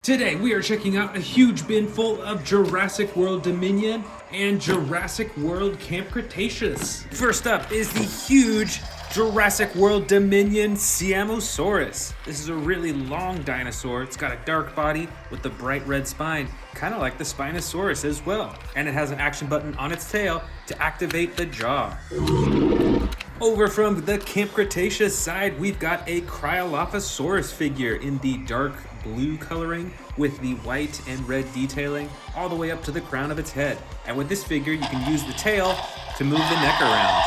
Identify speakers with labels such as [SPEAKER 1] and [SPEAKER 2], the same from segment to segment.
[SPEAKER 1] Today we are checking out a huge bin full of Jurassic World Dominion and Jurassic World Camp Cretaceous. First up is the huge Jurassic World Dominion Spinosaurus. This is a really long dinosaur. It's got a dark body with a bright red spine, kind of like the Spinosaurus as well. And it has an action button on its tail to activate the jaw. Over from the Camp Cretaceous side, we've got a Cryolophosaurus figure in the dark blue coloring with the white and red detailing all the way up to the crown of its head. And with this figure, you can use the tail to move the neck around.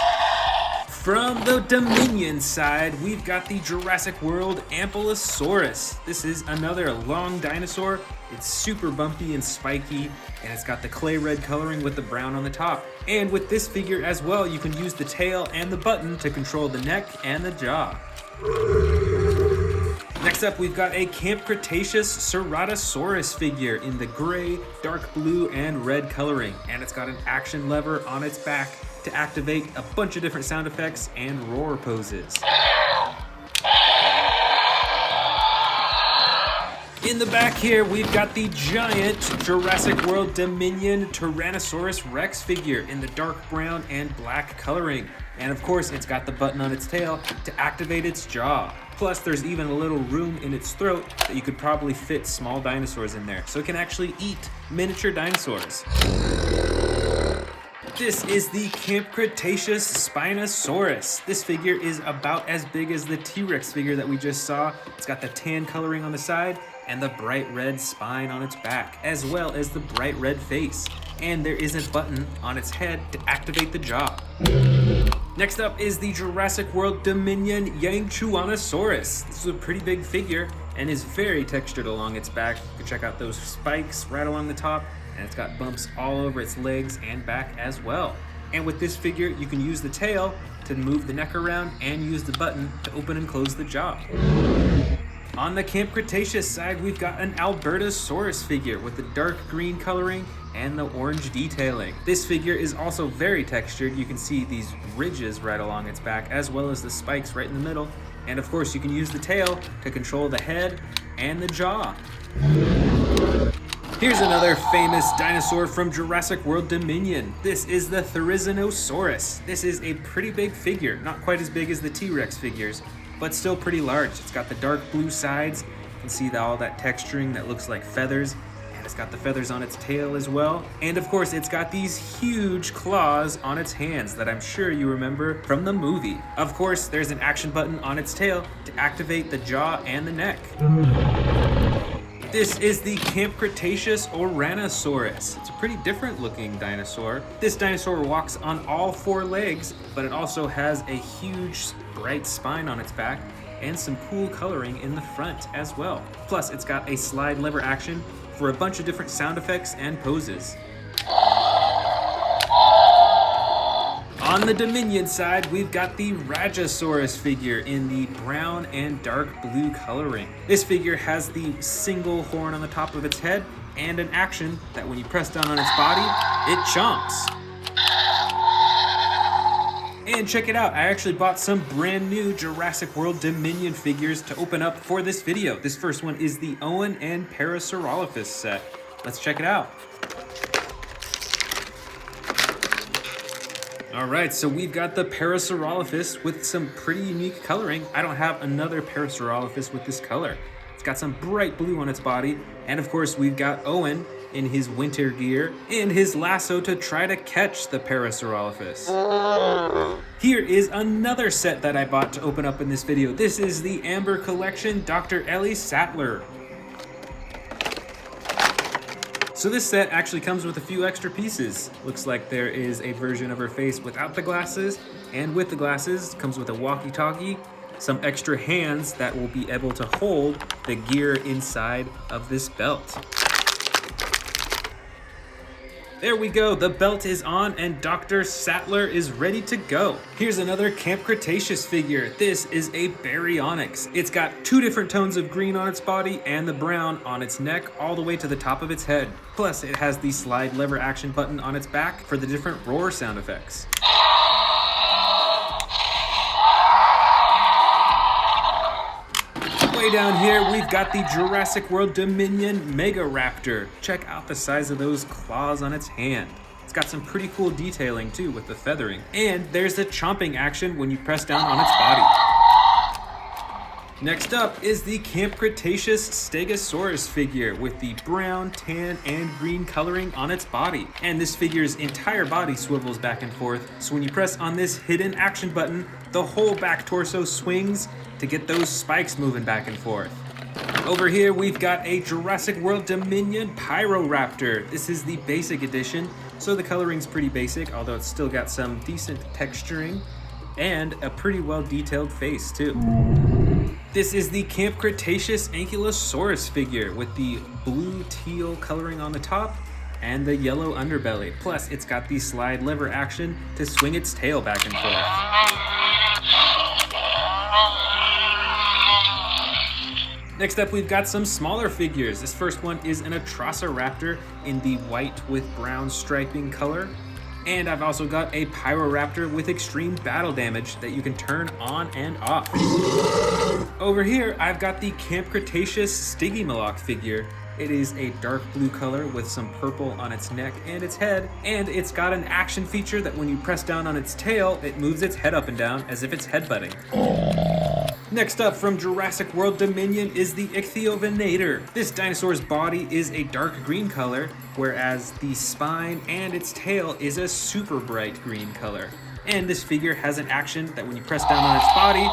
[SPEAKER 1] From the Dominion side, we've got the Jurassic World Ankylosaurus. This is another long dinosaur. It's super bumpy and spiky, and it's got the clay red coloring with the brown on the top. And with this figure as well, you can use the tail and the button to control the neck and the jaw. Next up, we've got a Camp Cretaceous Ceratosaurus figure in the gray, dark blue, and red coloring. And it's got an action lever on its back to activate a bunch of different sound effects and roar poses. In the back here, we've got the giant Jurassic World Dominion Tyrannosaurus Rex figure in the dark brown and black coloring. And of course, it's got the button on its tail to activate its jaw. Plus, there's even a little room in its throat that you could probably fit small dinosaurs in there, so it can actually eat miniature dinosaurs. This is the Camp Cretaceous Spinosaurus. This figure is about as big as the T-Rex figure that we just saw. It's got the tan coloring on the side and the bright red spine on its back, as well as the bright red face. And there is a button on its head to activate the jaw. Next up is the Jurassic World Dominion Yangchuanosaurus. This is a pretty big figure and is very textured along its back. You can check out those spikes right along the top, and it's got bumps all over its legs and back as well. And with this figure, you can use the tail to move the neck around and use the button to open and close the jaw. On the Camp Cretaceous side, we've got an Albertosaurus figure with the dark green coloring and the orange detailing. This figure is also very textured. You can see these ridges right along its back, as well as the spikes right in the middle. And of course, you can use the tail to control the head and the jaw. Here's another famous dinosaur from Jurassic World Dominion. This is the Therizinosaurus. This is a pretty big figure, not quite as big as the T-Rex figures, but still pretty large. It's got the dark blue sides. You can see all that texturing that looks like feathers. And it's got the feathers on its tail as well. And of course, it's got these huge claws on its hands that I'm sure you remember from the movie. Of course, there's an action button on its tail to activate the jaw and the neck. This is the Camp Cretaceous Ouranosaurus. It's a pretty different looking dinosaur. This dinosaur walks on all four legs, but it also has a huge bright spine on its back and some cool coloring in the front as well. Plus, it's got a slide lever action for a bunch of different sound effects and poses. On the Dominion side, we've got the Rajasaurus figure in the brown and dark blue coloring. This figure has the single horn on the top of its head and an action that when you press down on its body, it chomps. And check it out, I actually bought some brand new Jurassic World Dominion figures to open up for this video. This first one is the Owen and Parasaurolophus set. Let's check it out. All right, so we've got the Parasaurolophus with some pretty unique coloring. I don't have another Parasaurolophus with this color. It's got some bright blue on its body. And of course, we've got Owen in his winter gear and his lasso to try to catch the Parasaurolophus. Here is another set that I bought to open up in this video. This is the Amber Collection Dr. Ellie Sattler. So this set actually comes with a few extra pieces. Looks like there is a version of her face without the glasses, and with the glasses comes with a walkie-talkie, some extra hands that will be able to hold the gear inside of this belt. There we go, the belt is on and Dr. Sattler is ready to go. Here's another Camp Cretaceous figure. This is a Baryonyx. It's got two different tones of green on its body and the brown on its neck all the way to the top of its head. Plus it has the slide lever action button on its back for the different roar sound effects. Way down here, we've got the Jurassic World Dominion Mega Raptor. Check out the size of those claws on its hand. It's got some pretty cool detailing too with the feathering. And there's the chomping action when you press down on its body. Next up is the Camp Cretaceous Stegosaurus figure with the brown, tan, and green coloring on its body. And this figure's entire body swivels back and forth, so when you press on this hidden action button, the whole back torso swings to get those spikes moving back and forth. Over here, we've got a Jurassic World Dominion Pyroraptor. This is the basic edition, so the coloring's pretty basic, although it's still got some decent texturing and a pretty well detailed face too. This is the Camp Cretaceous Ankylosaurus figure with the blue teal coloring on the top and the yellow underbelly. Plus, it's got the slide lever action to swing its tail back and forth. Next up, we've got some smaller figures. This first one is an Atrociraptor in the white with brown striping color. And I've also got a Pyroraptor with extreme battle damage that you can turn on and off. Over here, I've got the Camp Cretaceous Stygimoloch figure. It is a dark blue color with some purple on its neck and its head, and it's got an action feature that when you press down on its tail, it moves its head up and down as if it's headbutting. Next up from Jurassic World Dominion is the Ichthyovenator. This dinosaur's body is a dark green color, whereas the spine and its tail is a super bright green color. And this figure has an action that when you press down on its body,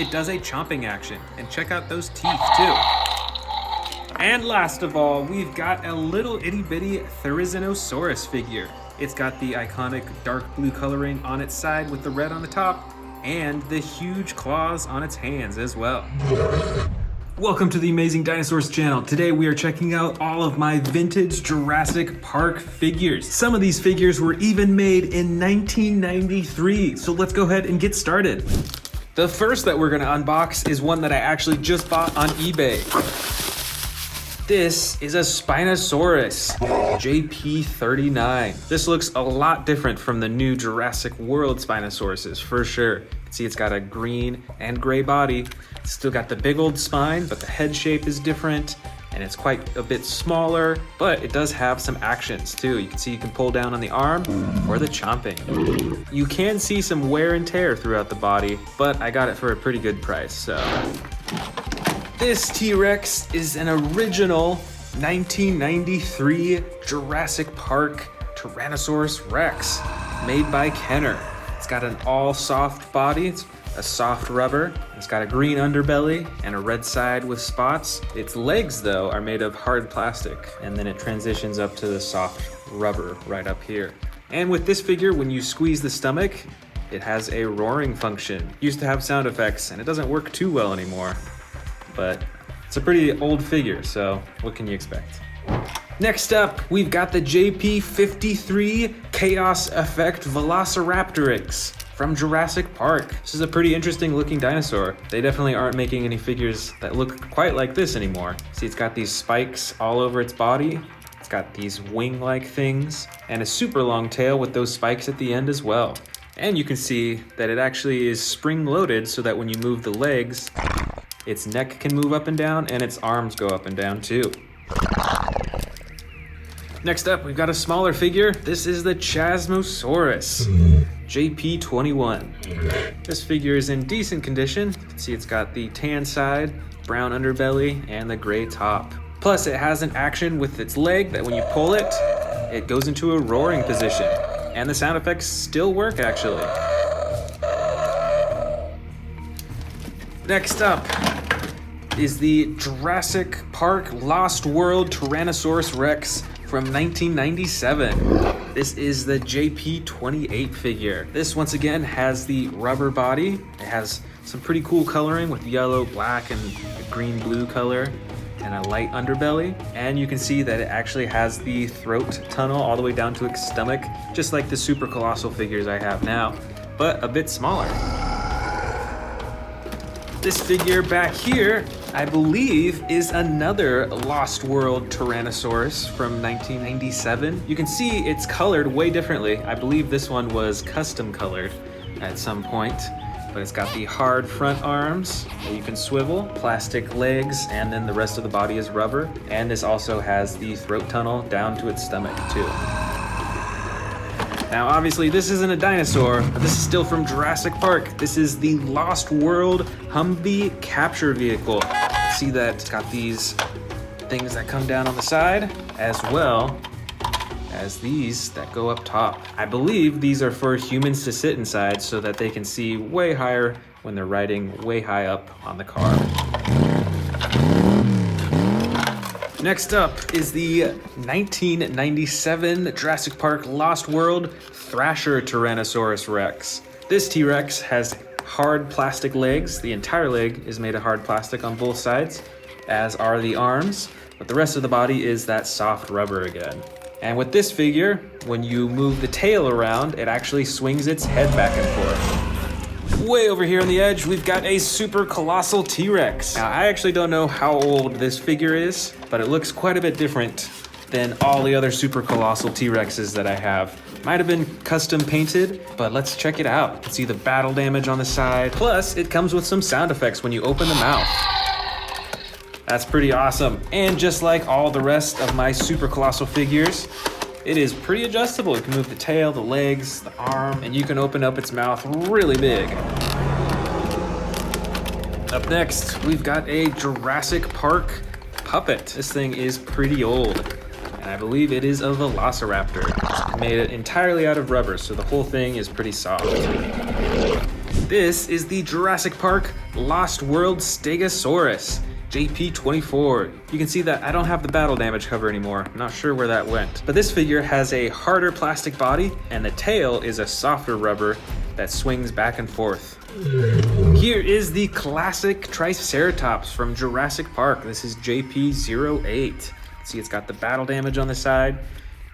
[SPEAKER 1] it does a chomping action. And check out those teeth too. And last of all, we've got a little itty bitty Therizinosaurus figure. It's got the iconic dark blue coloring on its side with the red on the top, and the huge claws on its hands as well. Welcome to the Amazing Dinosaurs channel. Today we are checking out all of my vintage Jurassic Park figures. Some of these figures were even made in 1993, so let's go ahead and get started. The first that we're gonna unbox is one that I actually just bought on eBay. This is a Spinosaurus JP39. This looks a lot different from the new Jurassic World Spinosauruses for sure. You can see it's got a green and gray body. It's still got the big old spine, but the head shape is different and it's quite a bit smaller, but it does have some actions too. You can see you can pull down on the arm or the chomping. You can see some wear and tear throughout the body, but I got it for a pretty good price, so. This T-Rex is an original 1993 Jurassic Park Tyrannosaurus Rex made by Kenner. It's got an all soft body, it's a soft rubber, it's got a green underbelly and a red side with spots. Its legs though are made of hard plastic, and then it transitions up to the soft rubber right up here. And with this figure, when you squeeze the stomach, it has a roaring function. It used to have sound effects and it doesn't work too well anymore. But it's a pretty old figure, so what can you expect? Next up, we've got the JP53 Chaos Effect Velociraptorix from Jurassic Park. This is a pretty interesting looking dinosaur. They definitely aren't making any figures that look quite like this anymore. See, it's got these spikes all over its body. It's got these wing-like things and a super long tail with those spikes at the end as well. And you can see that it actually is spring-loaded so that when you move the legs, its neck can move up and down, and its arms go up and down too. Next up, we've got a smaller figure. This is the Chasmosaurus JP21. This figure is in decent condition. You can see it's got the tan side, brown underbelly, and the gray top. Plus, it has an action with its leg that when you pull it, it goes into a roaring position. And the sound effects still work, actually. Next up is the Jurassic Park Lost World Tyrannosaurus Rex from 1997. This is the JP28 figure. This once again has the rubber body. It has some pretty cool coloring with yellow, black, and a green blue color, and a light underbelly. And you can see that it actually has the throat tunnel all the way down to its stomach, just like the super colossal figures I have now, but a bit smaller. This figure back here, I believe, is another Lost World Tyrannosaurus from 1997. You can see it's colored way differently. I believe this one was custom colored at some point. but it's got the hard front arms that you can swivel, plastic legs, and then the rest of the body is rubber. And this also has the throat tunnel down to its stomach too. Now, obviously, this isn't a dinosaur, but this is still from Jurassic Park. This is the Lost World Humvee capture vehicle. See that it's got these things that come down on the side, as well as these that go up top. I believe these are for humans to sit inside so that they can see way higher when they're riding way high up on the car. Next up is the 1997 Jurassic Park Lost World Thrasher Tyrannosaurus Rex. This T-Rex has hard plastic legs. The entire leg is made of hard plastic on both sides, as are the arms, but the rest of the body is that soft rubber again. And with this figure, when you move the tail around, it actually swings its head back and forth. Way over here on the edge, we've got a super colossal T-Rex. Now, I actually don't know how old this figure is, but it looks quite a bit different than all the other super colossal T-Rexes that I have. Might have been custom painted, but let's check it out. You can see the battle damage on the side. Plus, it comes with some sound effects when you open the mouth. That's pretty awesome. And just like all the rest of my super colossal figures, it is pretty adjustable. You can move the tail, the legs, the arm, and you can open up its mouth really big. Up next, we've got a Jurassic Park puppet. This thing is pretty old, and I believe it is a Velociraptor. It's made entirely out of rubber, so the whole thing is pretty soft. This is the Jurassic Park Lost World Stegosaurus. JP24. You can see that I don't have the battle damage cover anymore. I'm not sure where that went. But this figure has a harder plastic body, and the tail is a softer rubber that swings back and forth. Here is the classic Triceratops from Jurassic Park. This is JP08. See, it's got the battle damage on the side,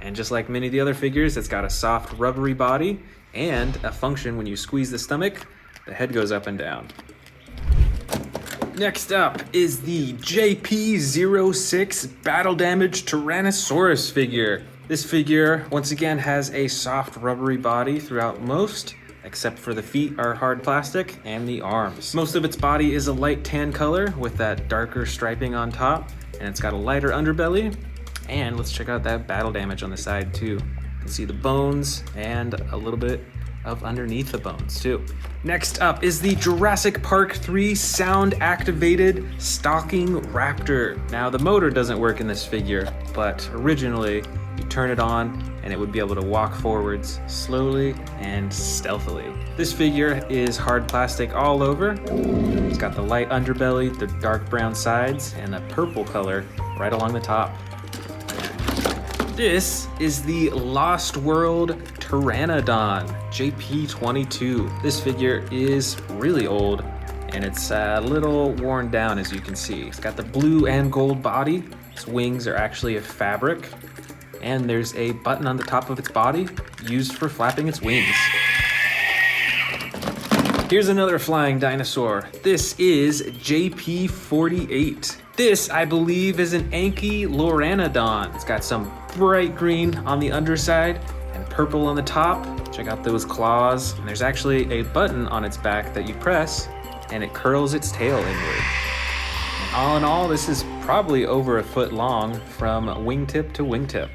[SPEAKER 1] and just like many of the other figures, it's got a soft rubbery body and a function when you squeeze the stomach, the head goes up and down. Next up is the JP06 Battle Damage Tyrannosaurus figure. This figure, once again, has a soft rubbery body throughout most, except for the feet are hard plastic and the arms. Most of its body is a light tan color with that darker striping on top, and it's got a lighter underbelly. And let's check out that battle damage on the side too. You can see the bones and a little bit of underneath the bones too. Next up is the Jurassic Park 3 sound activated stalking raptor. Now the motor doesn't work in this figure, but originally you turn it on and it would be able to walk forwards slowly and stealthily. This figure is hard plastic all over. It's got the light underbelly, the dark brown sides, and a purple color right along the top. This is the Lost World Pteranodon, JP22. This figure is really old, and it's a little worn down, as you can see. It's got the blue and gold body. Its wings are actually of fabric, and there's a button on the top of its body used for flapping its wings. Here's another flying dinosaur. This is JP48. This, I believe, is an Ankyloraniodon. It's got some bright green on the underside and purple on the top. Check out those claws. And there's actually a button on its back that you press, and it curls its tail inward. And all in all, this is probably over a foot long from wingtip to wingtip.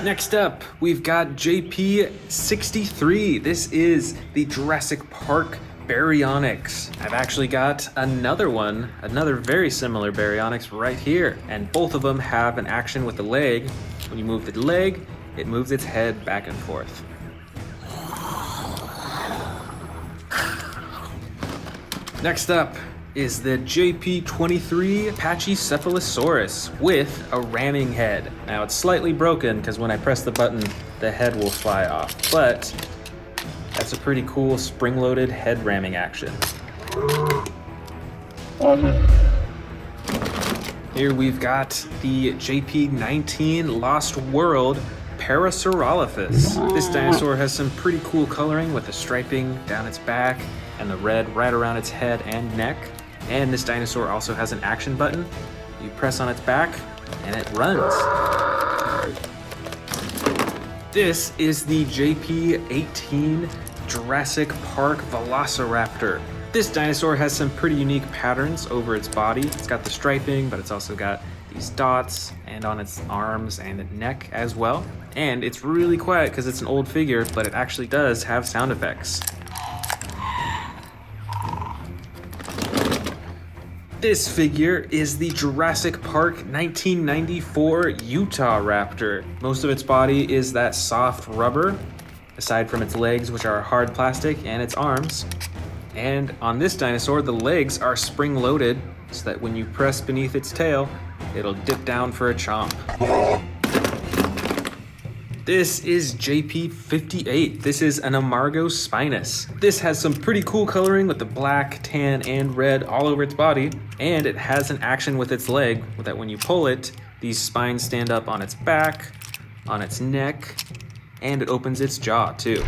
[SPEAKER 1] Next up, we've got JP63. This is the Jurassic Park Baryonyx. I've actually got another one, another very similar Baryonyx right here. And both of them have an action with the leg. When you move the leg, it moves its head back and forth. Next up is the JP23 Pachycephalosaurus with a ramming head. Now it's slightly broken because when I press the button, the head will fly off, but that's a pretty cool spring-loaded head ramming action. Here we've got the JP19 Lost World Parasaurolophus. This dinosaur has some pretty cool coloring with the striping down its back and the red right around its head and neck. And this dinosaur also has an action button. You press on its back and it runs. This is the JP18 Jurassic Park Velociraptor. This dinosaur has some pretty unique patterns over its body. It's got the striping, but it's also got these dots and on its arms and neck as well. And it's really quiet because it's an old figure, but it actually does have sound effects. This figure is the Jurassic Park 1994 Utah Raptor. Most of its body is that soft rubber, aside from its legs, which are hard plastic, and its arms. And on this dinosaur, the legs are spring-loaded, so that when you press beneath its tail, it'll dip down for a chomp. This is JP58. This is an Amargo Spinus. This has some pretty cool coloring with the black, tan, and red all over its body, and it has an action with its leg that when you pull it, these spines stand up on its back, on its neck, and it opens its jaw too.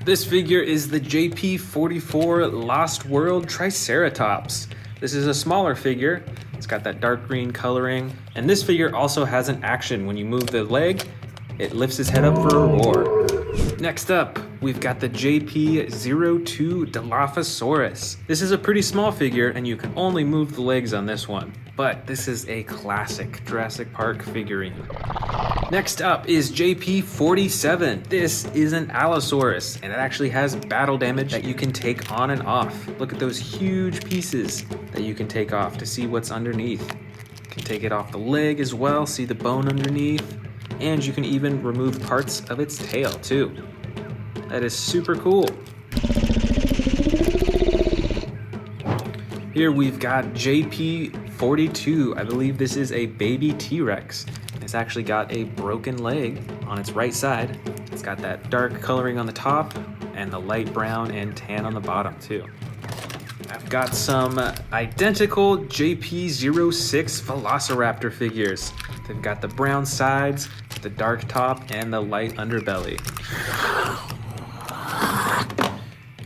[SPEAKER 1] This figure is the JP44 Lost World Triceratops. This is a smaller figure. It's got that dark green coloring, and this figure also has an action. When you move the leg, it lifts his head up for a roar. Next up, we've got the JP02 Dilophosaurus. This is a pretty small figure, and you can only move the legs on this one. But this is a classic Jurassic Park figurine. Next up is JP47. This is an Allosaurus, and it actually has battle damage that you can take on and off. Look at those huge pieces that you can take off to see what's underneath. You can take it off the leg as well, see the bone underneath. And you can even remove parts of its tail too. That is super cool. Here we've got JP42. I believe this is a baby T-Rex. It's actually got a broken leg on its right side. It's got that dark coloring on the top and the light brown and tan on the bottom too. I've got some identical JP06 Velociraptor figures. They've got the brown sides, the dark top, and the light underbelly.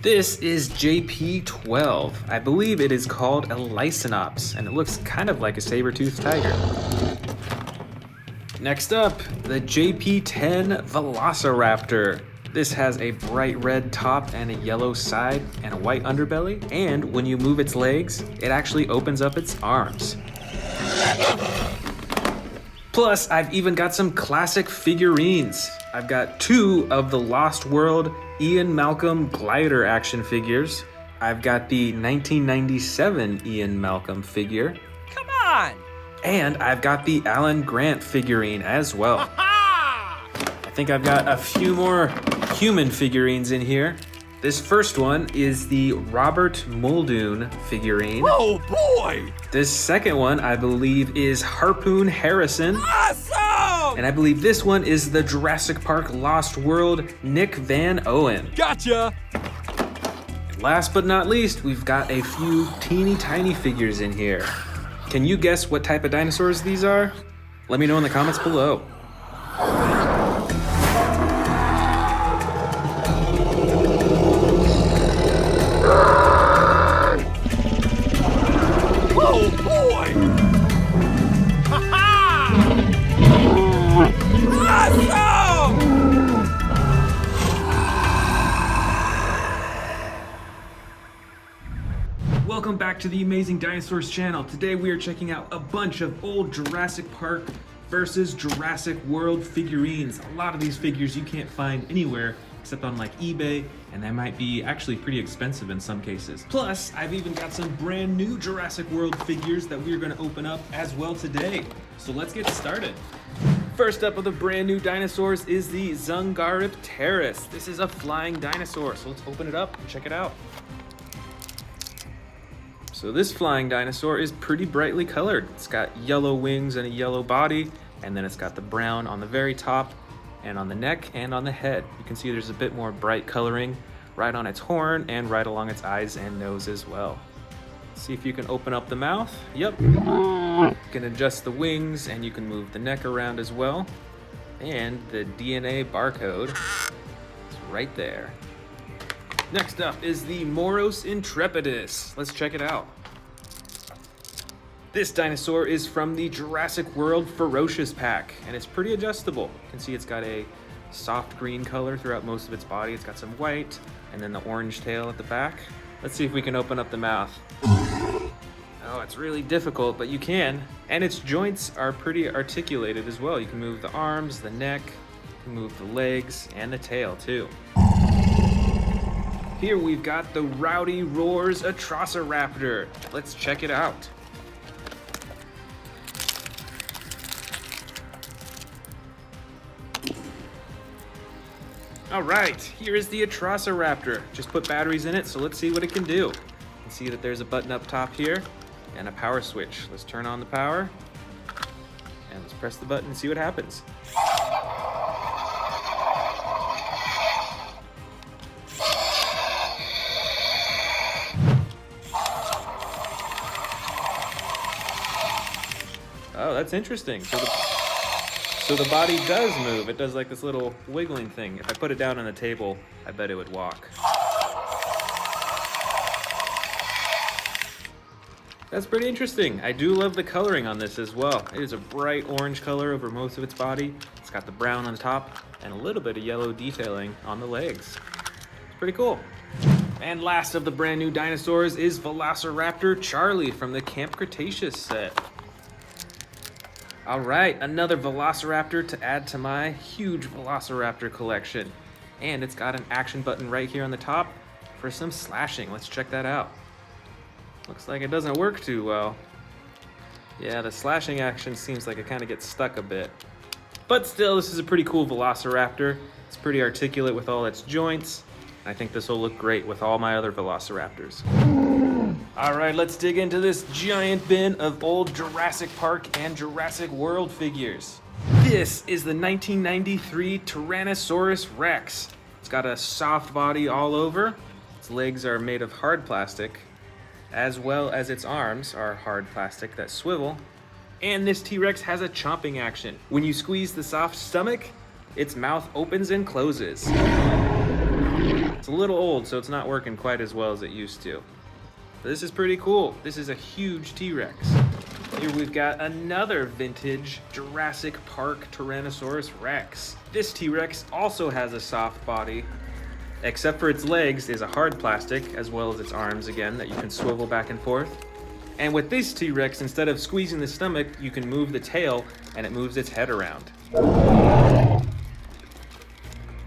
[SPEAKER 1] This is JP12. I believe it is called a Lycinops, and it looks kind of like a saber-toothed tiger. Next up, the JP10 Velociraptor. This has a bright red top and a yellow side and a white underbelly, and when you move its legs, it actually opens up its arms. Plus, I've even got some classic figurines. I've got 2 of the Lost World Ian Malcolm glider action figures. I've got the 1997 Ian Malcolm figure.
[SPEAKER 2] Come on!
[SPEAKER 1] And I've got the Alan Grant figurine as well. I think I've got a few more human figurines in here. This first one is the Robert Muldoon figurine.
[SPEAKER 2] Oh boy!
[SPEAKER 1] This second one, I believe, is Harpoon Harrison.
[SPEAKER 2] Awesome!
[SPEAKER 1] And I believe this one is the Jurassic Park Lost World Nick Van Owen.
[SPEAKER 2] Gotcha!
[SPEAKER 1] Last but not least, we've got a few teeny tiny figures in here. Can you guess what type of dinosaurs these are? Let me know in the comments below.
[SPEAKER 2] Oh boy! Ha-ha! Awesome!
[SPEAKER 1] Welcome back to the Amazing Dinosaurs channel. Today we are checking out a bunch of old Jurassic Park versus Jurassic World figurines. A lot of these figures you can't find anywhere except on like eBay, and they might be actually pretty expensive in some cases. Plus, I've even got some brand new Jurassic World figures that we're gonna open up as well today. So let's get started. First up of the brand new dinosaurs is the Zungaripterus. This is a flying dinosaur, so let's open it up and check it out. So this flying dinosaur is pretty brightly colored. It's got yellow wings and a yellow body, and then it's got the brown on the very top and on the neck and on the head. You can see there's a bit more bright coloring right on its horn and right along its eyes and nose as well. See if you can open up the mouth. Yep. You can adjust the wings and you can move the neck around as well. And the DNA barcode is right there. Next up is the Moros Intrepidus. Let's check it out. This dinosaur is from the Jurassic World Ferocious pack, and it's pretty adjustable. You can see it's got a
[SPEAKER 3] soft green color throughout most of its body. It's got some white and then the orange tail at the back. Let's see if we can open up the mouth. Oh, it's really difficult, but you can. And its joints are pretty articulated as well. You can move the arms, the neck, you can move the legs, and the tail too. Here we've got the Rowdy Roars Atrociraptor. Let's check it out. All right, here is the Atrociraptor. Just put batteries in it, so let's see what it can do. You can see that there's a button up top here and a power switch. Let's turn on the power and let's press the button and see what happens. Oh, that's interesting. So the body does move. It does like this little wiggling thing. If I put it down on the table, I bet it would walk. That's pretty interesting. I do love the coloring on this as well. It is a bright orange color over most of its body. It's got the brown on the top and a little bit of yellow detailing on the legs. It's pretty cool. And last of the brand new dinosaurs is Velociraptor Charlie from the Camp Cretaceous set. All right, another Velociraptor to add to my huge Velociraptor collection. And it's got an action button right here on the top for some slashing. Let's check that out. Looks like it doesn't work too well. Yeah, the slashing action seems like it kind of gets stuck a bit. But still, this is a pretty cool Velociraptor. It's pretty articulate with all its joints. I think this will look great with all my other Velociraptors. All right, let's dig into this giant bin of old Jurassic Park and Jurassic World figures. This is the 1993 Tyrannosaurus Rex. It's got a soft body all over. Its legs are made of hard plastic, as well as its arms are hard plastic that swivel. And this T-Rex has a chomping action. When you squeeze the soft stomach, its mouth opens and closes. It's a little old, so it's not working quite as well as it used to. This is pretty cool. This is a huge T-Rex. Here we've got another vintage Jurassic Park Tyrannosaurus Rex. This T-Rex also has a soft body, except for its legs is a hard plastic, as well as its arms again, that you can swivel back and forth. And with this T-Rex, instead of squeezing the stomach, you can move the tail and it moves its head around.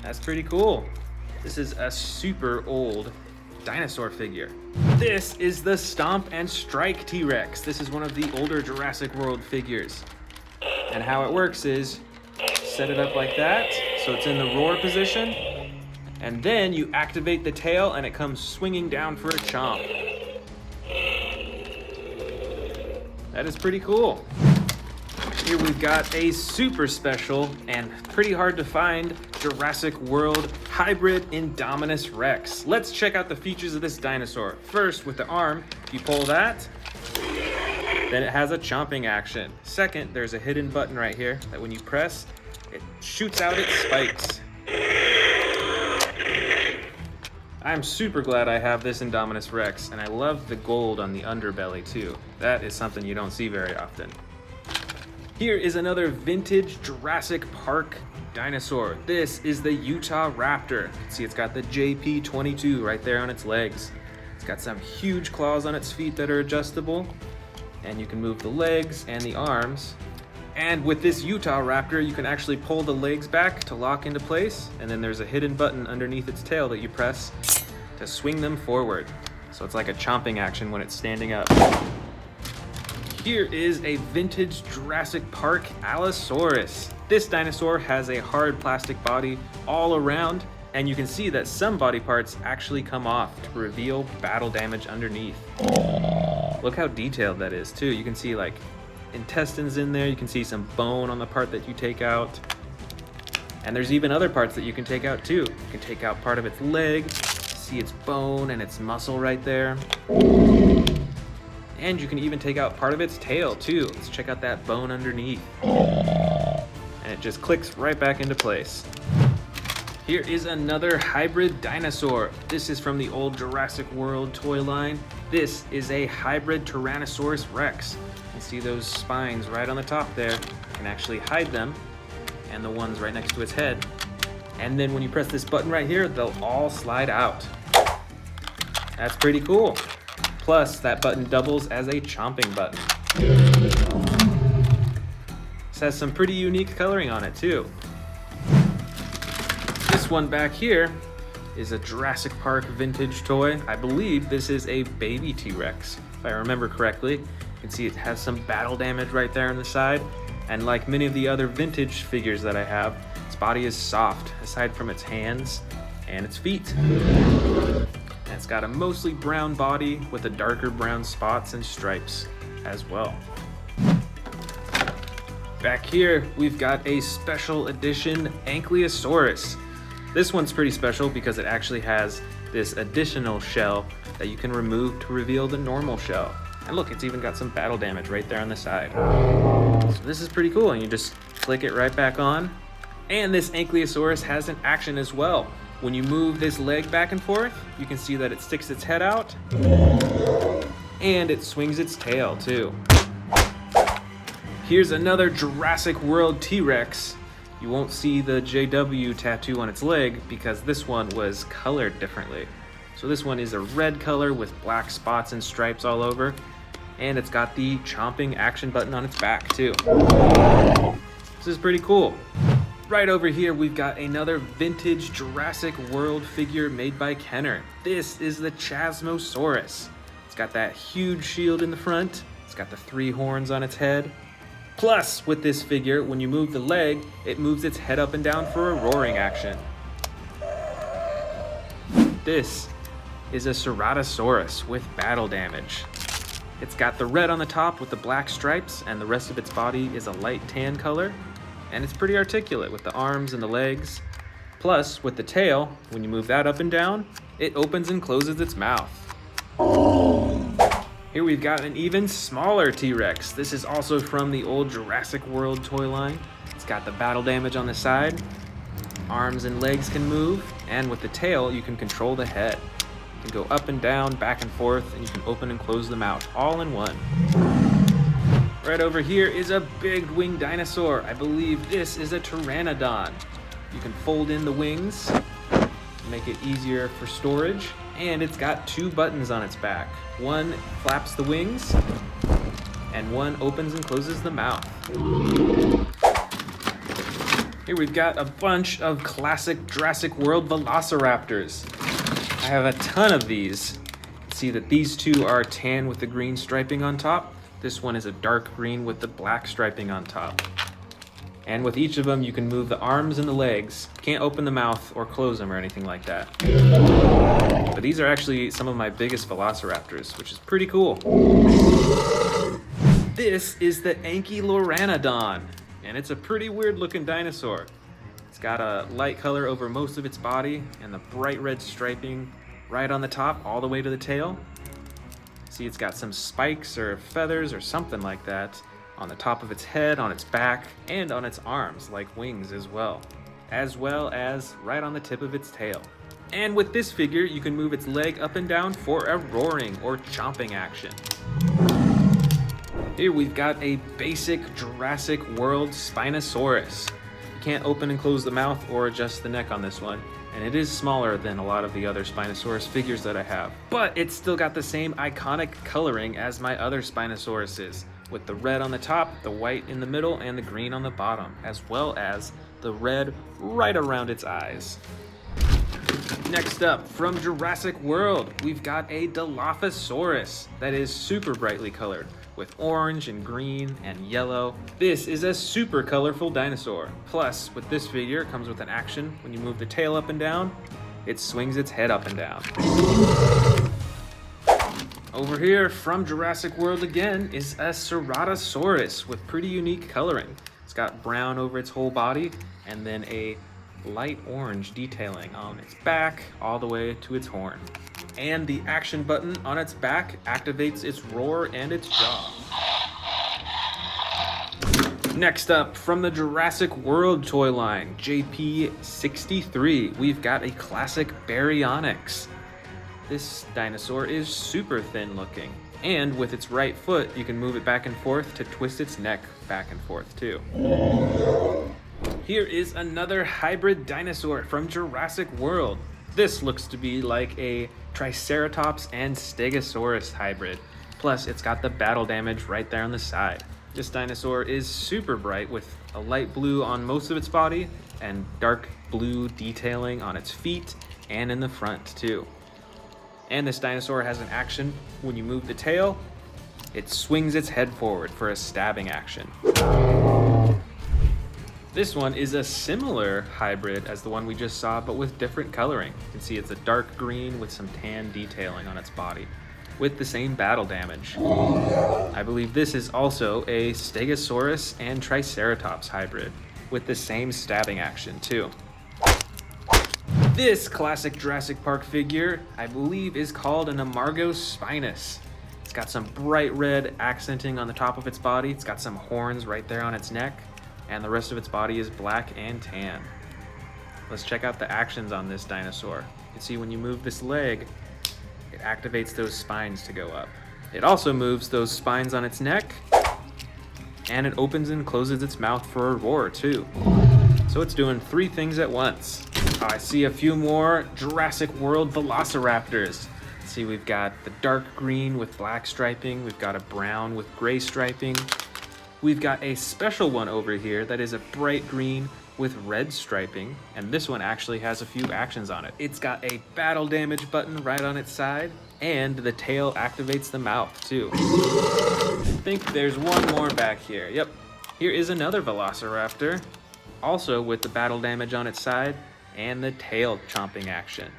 [SPEAKER 3] That's pretty cool. This is a super old dinosaur figure. This is the Stomp and Strike T-Rex. This is one of the older Jurassic World figures. And how it works is, set it up like that, so it's in the roar position, and then you activate the tail and it comes swinging down for a chomp. That is pretty cool. Here we've got a super special and pretty hard to find Jurassic World hybrid Indominus Rex. Let's check out the features of this dinosaur. First, with the arm, you pull that, then it has a chomping action. Second, there's a hidden button right here that when you press, it shoots out its spikes. I'm super glad I have this Indominus Rex, and I love the gold on the underbelly too. That is something you don't see very often. Here is another vintage Jurassic Park dinosaur. This is the Utah Raptor. You can see it's got the JP22 right there on its legs. It's got some huge claws on its feet that are adjustable, and you can move the legs and the arms. And with this Utah Raptor, you can actually pull the legs back to lock into place, and then there's a hidden button underneath its tail that you press to swing them forward. So it's like a chomping action when it's standing up. Here is a vintage Jurassic Park Allosaurus. This dinosaur has a hard plastic body all around, and you can see that some body parts actually come off to reveal battle damage underneath. Look how detailed that is too. You can see like intestines in there, you can see some bone on the part that you take out. And there's even other parts that you can take out too. You can take out part of its leg, see its bone and its muscle right there. And you can even take out part of its tail too. Let's check out that bone underneath. And it just clicks right back into place. Here is another hybrid dinosaur. This is from the old Jurassic World toy line. This is a hybrid Tyrannosaurus Rex. You can see those spines right on the top there. You can actually hide them, and the ones right next to its head. And then when you press this button right here, they'll all slide out. That's pretty cool. Plus, that button doubles as a chomping button. This has some pretty unique coloring on it too. This one back here is a Jurassic Park vintage toy. I believe this is a baby T-Rex, if I remember correctly. You can see it has some battle damage right there on the side. And like many of the other vintage figures that I have, its body is soft, aside from its hands and its feet. And it's got a mostly brown body with the darker brown spots and stripes as well. Back here, we've got a special edition Ankylosaurus. This one's pretty special because it actually has this additional shell that you can remove to reveal the normal shell. And look, it's even got some battle damage right there on the side. So this is pretty cool, and you just click it right back on. And this Ankylosaurus has an action as well. When you move this leg back and forth, you can see that it sticks its head out, and it swings its tail too. Here's another Jurassic World T-Rex. You won't see the JW tattoo on its leg because this one was colored differently. So this one is a red color with black spots and stripes all over, and it's got the chomping action button on its back too. This is pretty cool. Right over here, we've got another vintage Jurassic World figure made by Kenner. This is the Chasmosaurus. It's got that huge shield in the front. It's got the 3 horns on its head. Plus, with this figure, when you move the leg, it moves its head up and down for a roaring action. This is a Ceratosaurus with battle damage. It's got the red on the top with the black stripes, and the rest of its body is a light tan color. And it's pretty articulate with the arms and the legs. Plus, with the tail, when you move that up and down, it opens and closes its mouth. Here we've got an even smaller T-Rex. This is also from the old Jurassic World toy line. It's got the battle damage on the side. Arms and legs can move, and with the tail, you can control the head. You can go up and down, back and forth, and you can open and close the mouth all in one. Right over here is a big winged dinosaur. I believe this is a pteranodon. You can fold in the wings, make it easier for storage, and it's got 2 buttons on its back. One flaps the wings, and one opens and closes the mouth. Here we've got a bunch of classic Jurassic World velociraptors. I have a ton of these. You can see that these 2 are tan with the green striping on top. This one is a dark green with the black striping on top. And with each of them, you can move the arms and the legs. Can't open the mouth or close them or anything like that. But these are actually some of my biggest velociraptors, which is pretty cool. This is the Ankyloranodon, and it's a pretty weird looking dinosaur. It's got a light color over most of its body and the bright red striping right on the top all the way to the tail. See, it's got some spikes or feathers or something like that on the top of its head, on its back, and on its arms, like wings as well as right on the tip of its tail. And with this figure, you can move its leg up and down for a roaring or chomping action. Here we've got a basic Jurassic World Spinosaurus. You can't open and close the mouth or adjust the neck on this one. And it is smaller than a lot of the other Spinosaurus figures that I have. But it's still got the same iconic coloring as my other Spinosauruses, with the red on the top, the white in the middle, and the green on the bottom, as well as the red right around its eyes. Next up, from Jurassic World, we've got a Dilophosaurus that is super brightly colored, with orange and green and yellow. This is a super colorful dinosaur. Plus, with this figure, it comes with an action. When you move the tail up and down, it swings its head up and down. Over here, from Jurassic World again, is a Ceratosaurus with pretty unique coloring. It's got brown over its whole body, and then a light orange detailing on its back all the way to its horn. And the action button on its back activates its roar and its jaw. Next up, from the Jurassic World toy line, JP63, we've got a classic Baryonyx. This dinosaur is super thin looking, and with its right foot, you can move it back and forth to twist its neck back and forth too. Here is another hybrid dinosaur from Jurassic World. This looks to be like a Triceratops and Stegosaurus hybrid. Plus, it's got the battle damage right there on the side. This dinosaur is super bright with a light blue on most of its body and dark blue detailing on its feet and in the front too. And this dinosaur has an action when you move the tail, it swings its head forward for a stabbing action. This one is a similar hybrid as the one we just saw, but with different coloring. You can see it's a dark green with some tan detailing on its body, with the same battle damage. I believe this is also a Stegosaurus and Triceratops hybrid, with the same stabbing action too. This classic Jurassic Park figure, I believe, is called an Amargo Spinus. It's got some bright red accenting on the top of its body. It's got some horns right there on its neck, and the rest of its body is black and tan. Let's check out the actions on this dinosaur. You can see when you move this leg, it activates those spines to go up. It also moves those spines on its neck, and it opens and closes its mouth for a roar too. So it's doing 3 things at once. I see a few more Jurassic World Velociraptors. See, we've got the dark green with black striping. We've got a brown with gray striping. We've got a special one over here that is a bright green with red striping, and this one actually has a few actions on it. It's got a battle damage button right on its side, and the tail activates the mouth too. I think there's one more back here. Yep, here is another Velociraptor, also with the battle damage on its side and the tail chomping action.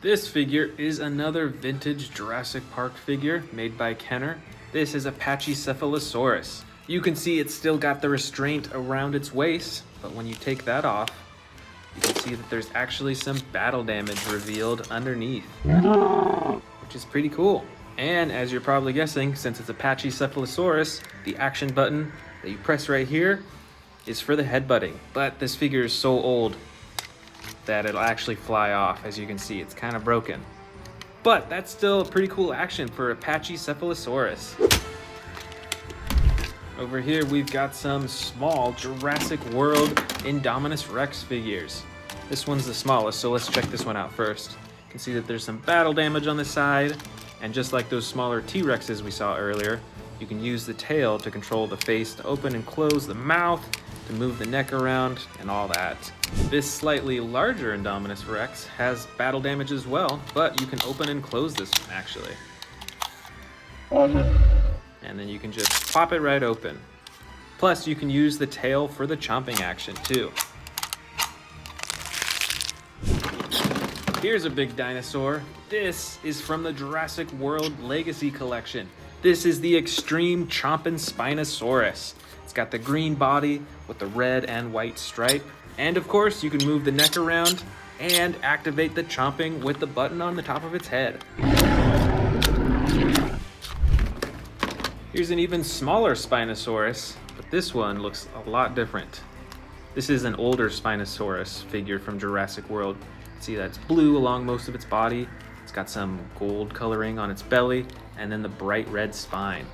[SPEAKER 3] This figure is another vintage Jurassic Park figure made by Kenner. This is a Pachycephalosaurus. You can see it's still got the restraint around its waist, but when you take that off, you can see that there's actually some battle damage revealed underneath, which is pretty cool. And as you're probably guessing, since it's a Pachycephalosaurus, the action button that you press right here is for the headbutting. But this figure is so old that it'll actually fly off. As you can see, it's kind of broken. But that's still a pretty cool action for a Pachycephalosaurus. Over here, we've got some small Jurassic World Indominus Rex figures. This one's the smallest, so let's check this one out first. You can see that there's some battle damage on the side, and just like those smaller T-Rexes we saw earlier, you can use the tail to control the face to open and close the mouth, to move the neck around, and all that. This slightly larger Indominus Rex has battle damage as well, but you can open and close this one actually. And then you can just pop it right open. Plus, you can use the tail for the chomping action too. Here's a big dinosaur. This is from the Jurassic World Legacy Collection. This is the Extreme Chompin' Spinosaurus. It's got the green body with the red and white stripe. And of course, you can move the neck around and activate the chomping with the button on the top of its head. Here's an even smaller Spinosaurus, but this one looks a lot different. This is an older Spinosaurus figure from Jurassic World. See, that's blue along most of its body. It's got some gold coloring on its belly, and then the bright red spine.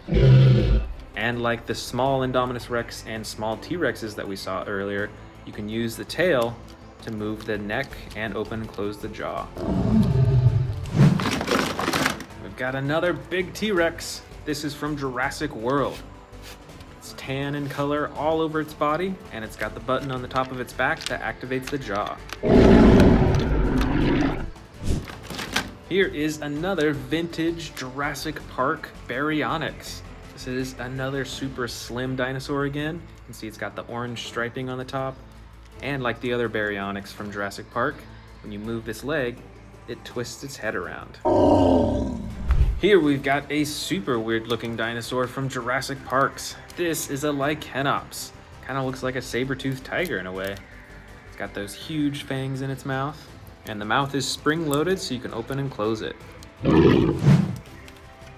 [SPEAKER 3] And like the small Indominus Rex and small T-Rexes that we saw earlier, you can use the tail to move the neck and open and close the jaw. We've got another big T-Rex. This is from Jurassic World. It's tan in color all over its body, and it's got the button on the top of its back that activates the jaw. Here is another vintage Jurassic Park Baryonyx. This is another super slim dinosaur again. You can see it's got the orange striping on the top. And like the other Baryonyx from Jurassic Park, when you move this leg, it twists its head around. Here we've got a super weird looking dinosaur from Jurassic Parks. This is a Lycanops. Kind of looks like a saber-toothed tiger in a way. It's got those huge fangs in its mouth, and the mouth is spring-loaded so you can open and close it.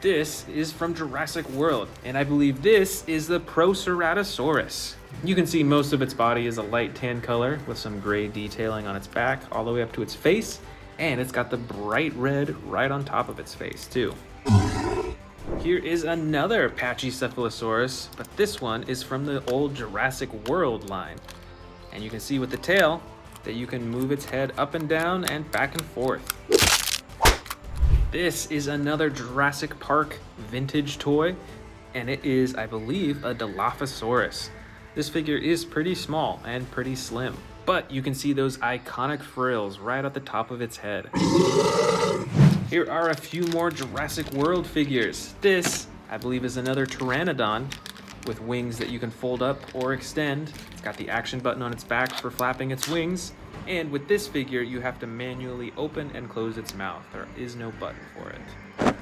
[SPEAKER 3] This is from Jurassic World, and I believe this is the Proceratosaurus. You can see most of its body is a light tan color with some gray detailing on its back all the way up to its face, and it's got the bright red right on top of its face too. Here is another Pachycephalosaurus, but this one is from the old Jurassic World line. And you can see with the tail that you can move its head up and down and back and forth. This is another Jurassic Park vintage toy, and it is, I believe, a Dilophosaurus. This figure is pretty small and pretty slim, but you can see those iconic frills right at the top of its head. Here are a few more Jurassic World figures. This, I believe, is another Pteranodon with wings that you can fold up or extend. It's got the action button on its back for flapping its wings. And with this figure, you have to manually open and close its mouth. There is no button for it.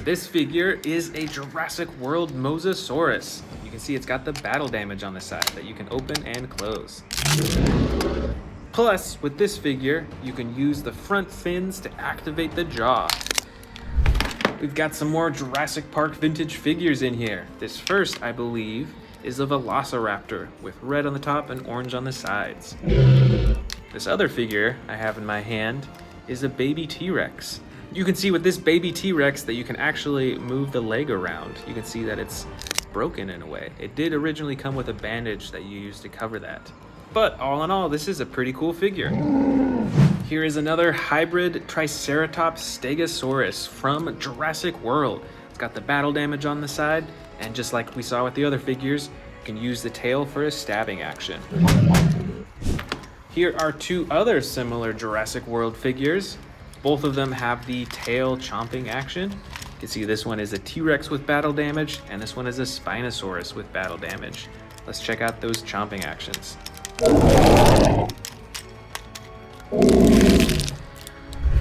[SPEAKER 3] This figure is a Jurassic World Mosasaurus. You can see it's got the battle damage on the side that you can open and close. Plus, with this figure, you can use the front fins to activate the jaw. We've got some more Jurassic Park vintage figures in here. This first, I believe, is a Velociraptor with red on the top and orange on the sides. This other figure I have in my hand is a baby T-Rex. You can see with this baby T-Rex that you can actually move the leg around. You can see that it's broken in a way. It did originally come with a bandage that you used to cover that. But all in all, this is a pretty cool figure. Here is another hybrid Triceratops Stegosaurus from Jurassic World. It's got the battle damage on the side, and just like we saw with the other figures, you can use the tail for a stabbing action. Here are two other similar Jurassic World figures. Both of them have the tail chomping action. You can see this one is a T-Rex with battle damage, and this one is a Spinosaurus with battle damage. Let's check out those chomping actions.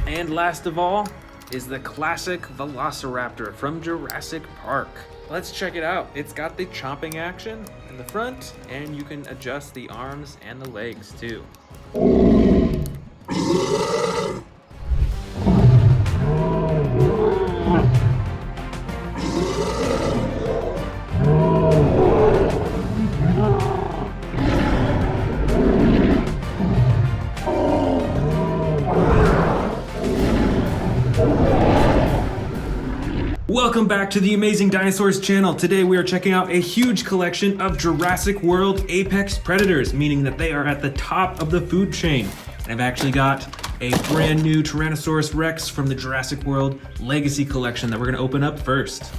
[SPEAKER 3] And last of all is the classic Velociraptor from Jurassic Park. Let's check it out. It's got the chomping action in the front, and you can adjust the arms and the legs too.
[SPEAKER 1] Welcome back to the Amazing Dinosaurs channel. Today we are checking out a huge collection of Jurassic World apex predators, meaning that they are at the top of the food chain. And I've actually got a brand new Tyrannosaurus Rex from the Jurassic World Legacy Collection that we're gonna open up first.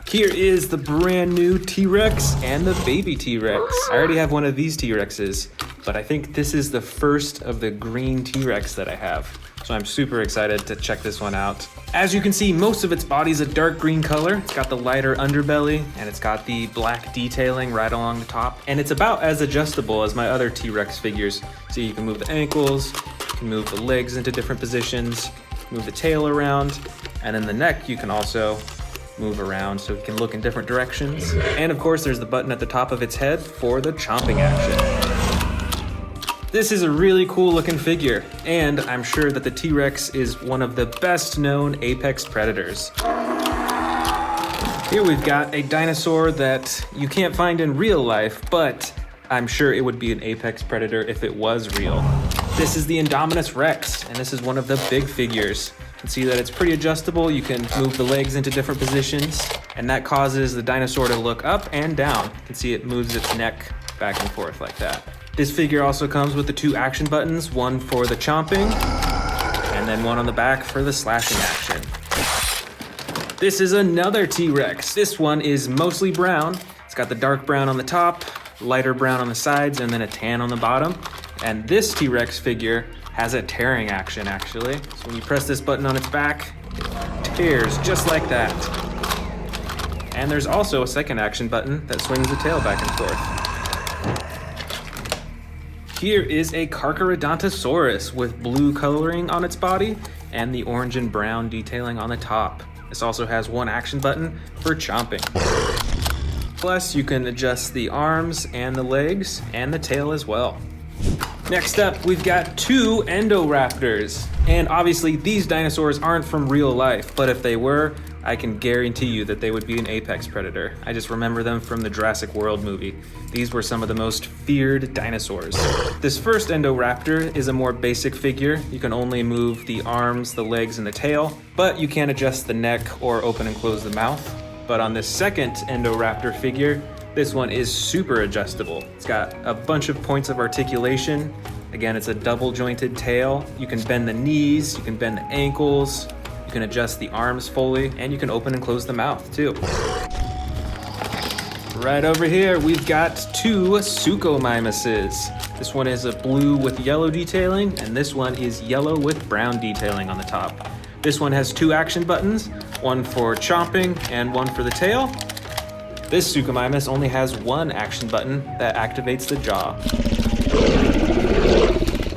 [SPEAKER 1] Here is the brand new T-Rex and the baby T-Rex. I already have one of these T-Rexes, but I think this is the first of the green T-Rex that I have. So I'm super excited to check this one out. As you can see, most of its body is a dark green color. It's got the lighter underbelly, and it's got the black detailing right along the top. And it's about as adjustable as my other T-Rex figures. So you can move the ankles, you can move the legs into different positions, move the tail around, and then the neck you can also move around so it can look in different directions. And of course, there's the button at the top of its head for the chomping action. This is a really cool looking figure, and I'm sure that the T-Rex is one of the best known apex predators. Here we've got a dinosaur that you can't find in real life, but I'm sure it would be an apex predator if it was real. This is the Indominus Rex, and this is one of the big figures. You can see that it's pretty adjustable. You can move the legs into different positions, and that causes the dinosaur to look up and down. You can see it moves its neck back and forth like that. This figure also comes with the two action buttons, one for the chomping, and then one on the back for the slashing action. This is another T-Rex. This one is mostly brown. It's got the dark brown on the top, lighter brown on the sides, and then a tan on the bottom. And this T-Rex figure has a tearing action, actually. So when you press this button on its back, it tears just like that. And there's also a second action button that swings the tail back and forth. Here is a Carcharodontosaurus with blue coloring on its body and the orange and brown detailing on the top. This also has one action button for chomping. Plus, you can adjust the arms and the legs and the tail as well. Next up, we've got two Endoraptors. And obviously, these dinosaurs aren't from real life, but if they were,
[SPEAKER 3] I can guarantee you that they would be an apex predator. I just remember them from the Jurassic World movie. These were some of the most feared dinosaurs. This first Indoraptor is a more basic figure. You can only move the arms, the legs, and the tail, but you can't adjust the neck or open and close the mouth. But on this second Indoraptor figure, this one is super adjustable. It's got a bunch of points of articulation. Again, it's a double jointed tail. You can bend the knees, you can bend the ankles, you can adjust the arms fully, and you can open and close the mouth too. Right over here, we've got two Suchomimuses. This one is a blue with yellow detailing, and this one is yellow with brown detailing on the top. This one has two action buttons, one for chomping and one for the tail. This Suchomimus only has one action button that activates the jaw.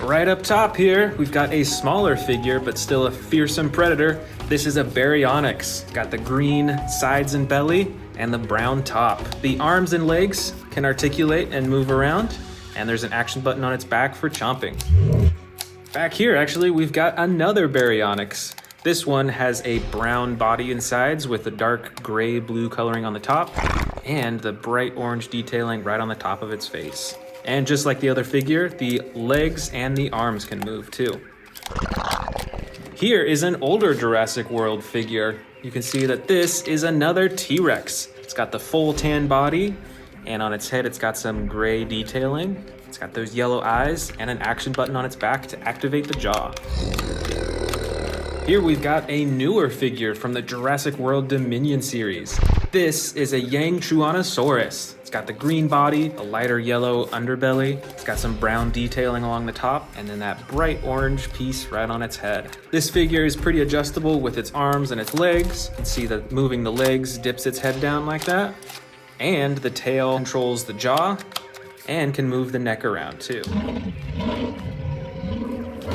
[SPEAKER 3] Right up top here, we've got a smaller figure, but still a fearsome predator. This is a Baryonyx. Got the green sides and belly and the brown top. The arms and legs can articulate and move around, and there's an action button on its back for chomping. Back here, actually, we've got another Baryonyx. This one has a brown body and sides with a dark gray-blue coloring on the top, and the bright orange detailing right on the top of its face. And just like the other figure, the legs and the arms can move too. Here is an older Jurassic World figure. You can see that this is another T-Rex. It's got the full tan body, and on its head it's got some gray detailing. It's got those yellow eyes and an action button on its back to activate the jaw. Here we've got a newer figure from the Jurassic World Dominion series. This is a Dinosaurus. It's got the green body, a lighter yellow underbelly. It's got some brown detailing along the top, and then that bright orange piece right on its head. This figure is pretty adjustable with its arms and its legs. You can see that moving the legs dips its head down like that. And the tail controls the jaw and can move the neck around too.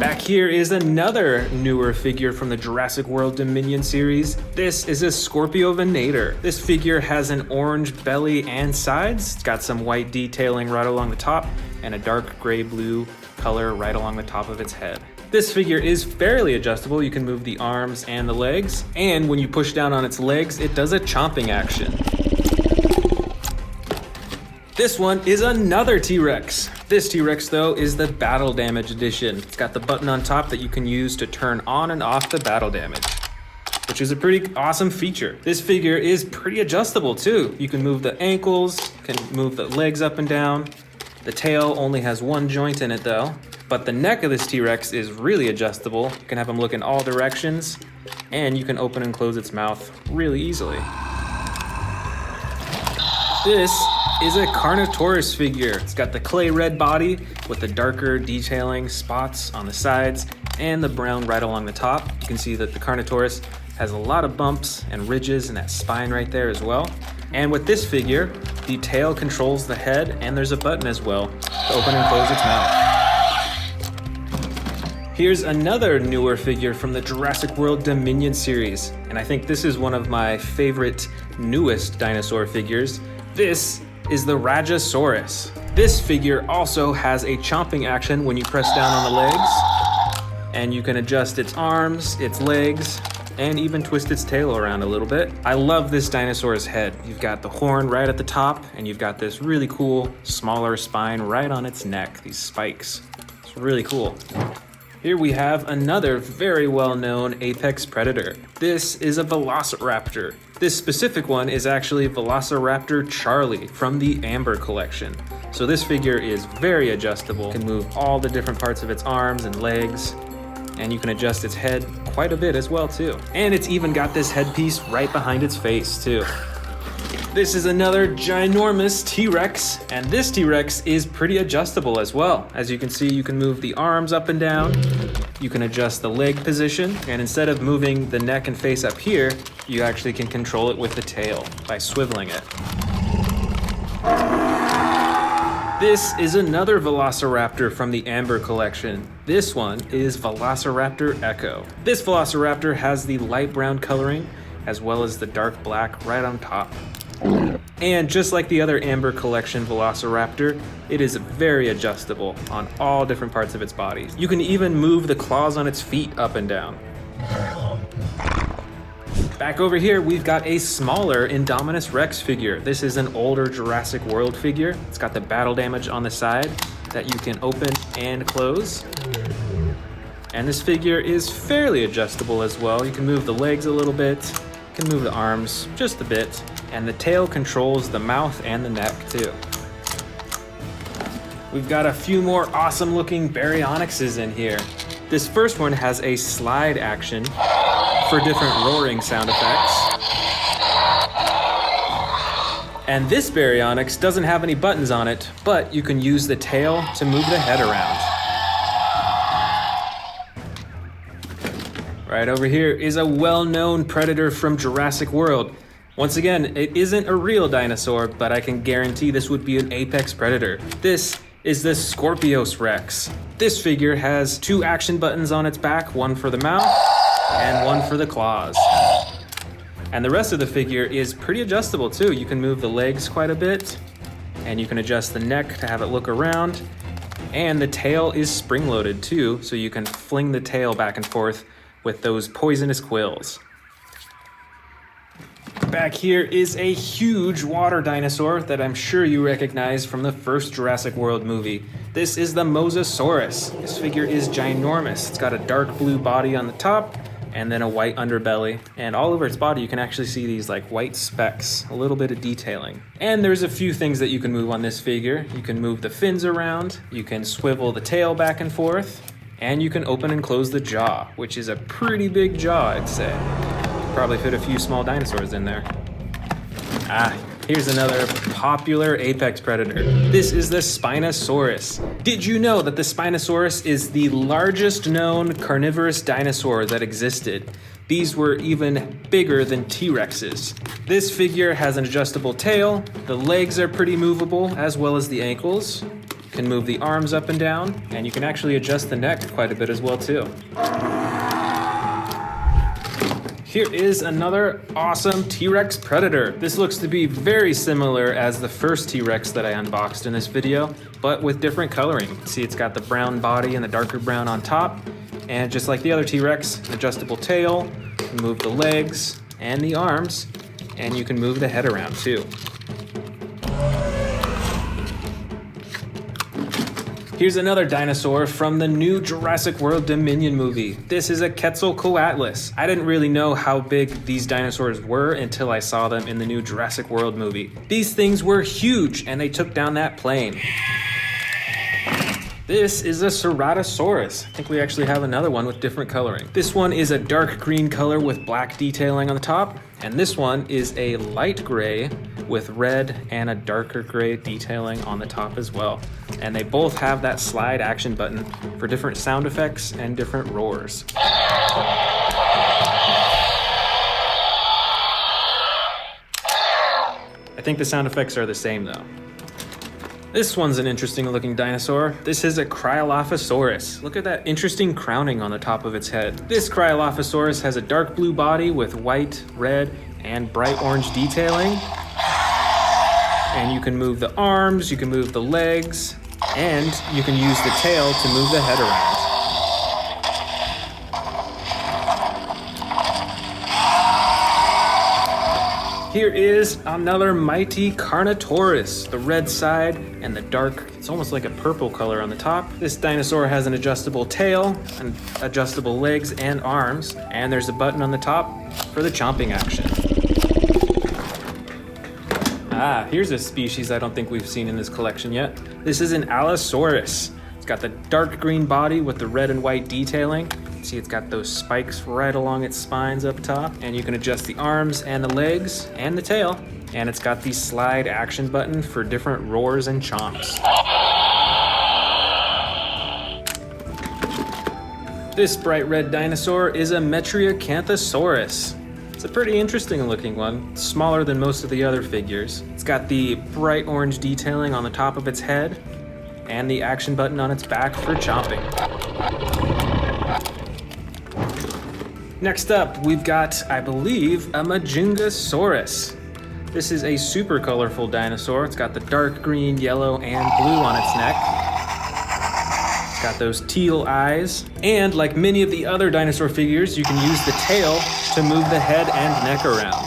[SPEAKER 3] Back here is another newer figure from the Jurassic World Dominion series. This is a Scorpiovenator. This figure has an orange belly and sides. It's got some white detailing right along the top and a dark gray-blue color right along the top of its head. This figure is fairly adjustable. You can move the arms and the legs, and when you push down on its legs, it does a chomping action. This one is another T-Rex. This T-Rex, though, is the Battle Damage Edition. It's got the button on top that you can use to turn on and off the battle damage, which is a pretty awesome feature. This figure is pretty adjustable, too. You can move the ankles, can move the legs up and down. The tail only has one joint in it, though. But the neck of this T-Rex is really adjustable. You can have him look in all directions, and you can open and close its mouth really easily. This is a Carnotaurus figure. It's got the clay red body with the darker detailing spots on the sides and the brown right along the top. You can see that the Carnotaurus has a lot of bumps and ridges and that spine right there as well. And with this figure, the tail controls the head, and there's a button as well to open and close its mouth. Here's another newer figure from the Jurassic World Dominion series, and I think this is one of my favorite newest dinosaur figures. This is the Rajasaurus. This figure also has a chomping action when you press down on the legs, and you can adjust its arms, its legs, and even twist its tail around a little bit. I love this dinosaur's head. You've got the horn right at the top, and you've got this really cool, smaller spine right on its neck, these spikes. It's really cool. Here we have another very well-known apex predator. This is a Velociraptor. This specific one is actually Velociraptor Charlie from the Amber collection. So this figure is very adjustable, can move all the different parts of its arms and legs, and you can adjust its head quite a bit as well too. And it's even got this headpiece right behind its face too. This is another ginormous T-Rex, and this T-Rex is pretty adjustable as well. As you can see, you can move the arms up and down, you can adjust the leg position, and instead of moving the neck and face up here, you actually can control it with the tail by swiveling it. This is another Velociraptor from the Amber collection. This one is Velociraptor Echo. This Velociraptor has the light brown coloring as well as the dark black right on top. And just like the other Amber collection Velociraptor, it is very adjustable on all different parts of its body. You can even move the claws on its feet up and down. Back over here, we've got a smaller Indominus Rex figure. This is an older Jurassic World figure. It's got the battle damage on the side that you can open and close. And this figure is fairly adjustable as well. You can move the legs a little bit, you can move the arms just a bit, and the tail controls the mouth and the neck too. We've got a few more awesome looking Baryonyxes in here. This first one has a slide action for different roaring sound effects. And this Baryonyx doesn't have any buttons on it, but you can use the tail to move the head around. Right over here is a well-known predator from Jurassic World. Once again, it isn't a real dinosaur, but I can guarantee this would be an apex predator. This is the Scorpius Rex. This figure has 2 action buttons on its back, one for the mouth and one for the claws. And the rest of the figure is pretty adjustable too. You can move the legs quite a bit, and you can adjust the neck to have it look around. And the tail is spring-loaded too, so you can fling the tail back and forth with those poisonous quills. Back here is a huge water dinosaur that I'm sure you recognize from the first Jurassic World movie. This is the Mosasaurus. This figure is ginormous. It's got a dark blue body on the top and then a white underbelly. And all over its body you can actually see these like white specks, a little bit of detailing. And there's a few things that you can move on this figure. You can move the fins around, you can swivel the tail back and forth, and you can open and close the jaw, which is a pretty big jaw, I'd say. Probably fit a few small dinosaurs in there. Here's another popular apex predator. This is the Spinosaurus. Did you know that the Spinosaurus is the largest known carnivorous dinosaur that existed? These were even bigger than T-Rexes. This figure has an adjustable tail, the legs are pretty movable, as well as the ankles. You can move the arms up and down, and you can actually adjust the neck quite a bit as well too. Here is another awesome T-Rex predator. This looks to be very similar as the first T-Rex that I unboxed in this video, but with different coloring. You can see it's got the brown body and the darker brown on top, and just like the other T-Rex, adjustable tail, you can move the legs and the arms, and you can move the head around too. Here's another dinosaur from the new Jurassic World Dominion movie. This is a Quetzalcoatlus. I didn't really know how big these dinosaurs were until I saw them in the new Jurassic World movie. These things were huge, and they took down that plane. This is a Ceratosaurus. I think we actually have another one with different coloring. This one is a dark green color with black detailing on the top, and this one is a light gray with red and a darker gray detailing on the top as well. And they both have that slide action button for different sound effects and different roars. I think the sound effects are the same though. This one's an interesting looking dinosaur. This is a Cryolophosaurus. Look at that interesting crowning on the top of its head. This Cryolophosaurus has a dark blue body with white, red, and bright orange detailing. And you can move the arms, you can move the legs, and you can use the tail to move the head around. Here is another mighty Carnotaurus, the red side and the dark, it's almost like a purple color on the top. This dinosaur has an adjustable tail and adjustable legs and arms, and there's a button on the top for the chomping action. Here's a species I don't think we've seen in this collection yet. This is an Allosaurus. It's got the dark green body with the red and white detailing. See, it's got those spikes right along its spines up top, and you can adjust the arms and the legs and the tail, and it's got the slide action button for different roars and chomps. This bright red dinosaur is a Metriacanthosaurus. It's a pretty interesting looking one, smaller than most of the other figures. It's got the bright orange detailing on the top of its head, and the action button on its back for chomping. Next up, we've got, I believe, a Majungasaurus. This is a super colorful dinosaur. It's got the dark green, yellow, and blue on its neck. It's got those teal eyes. And like many of the other dinosaur figures, you can use the tail to move the head and neck around.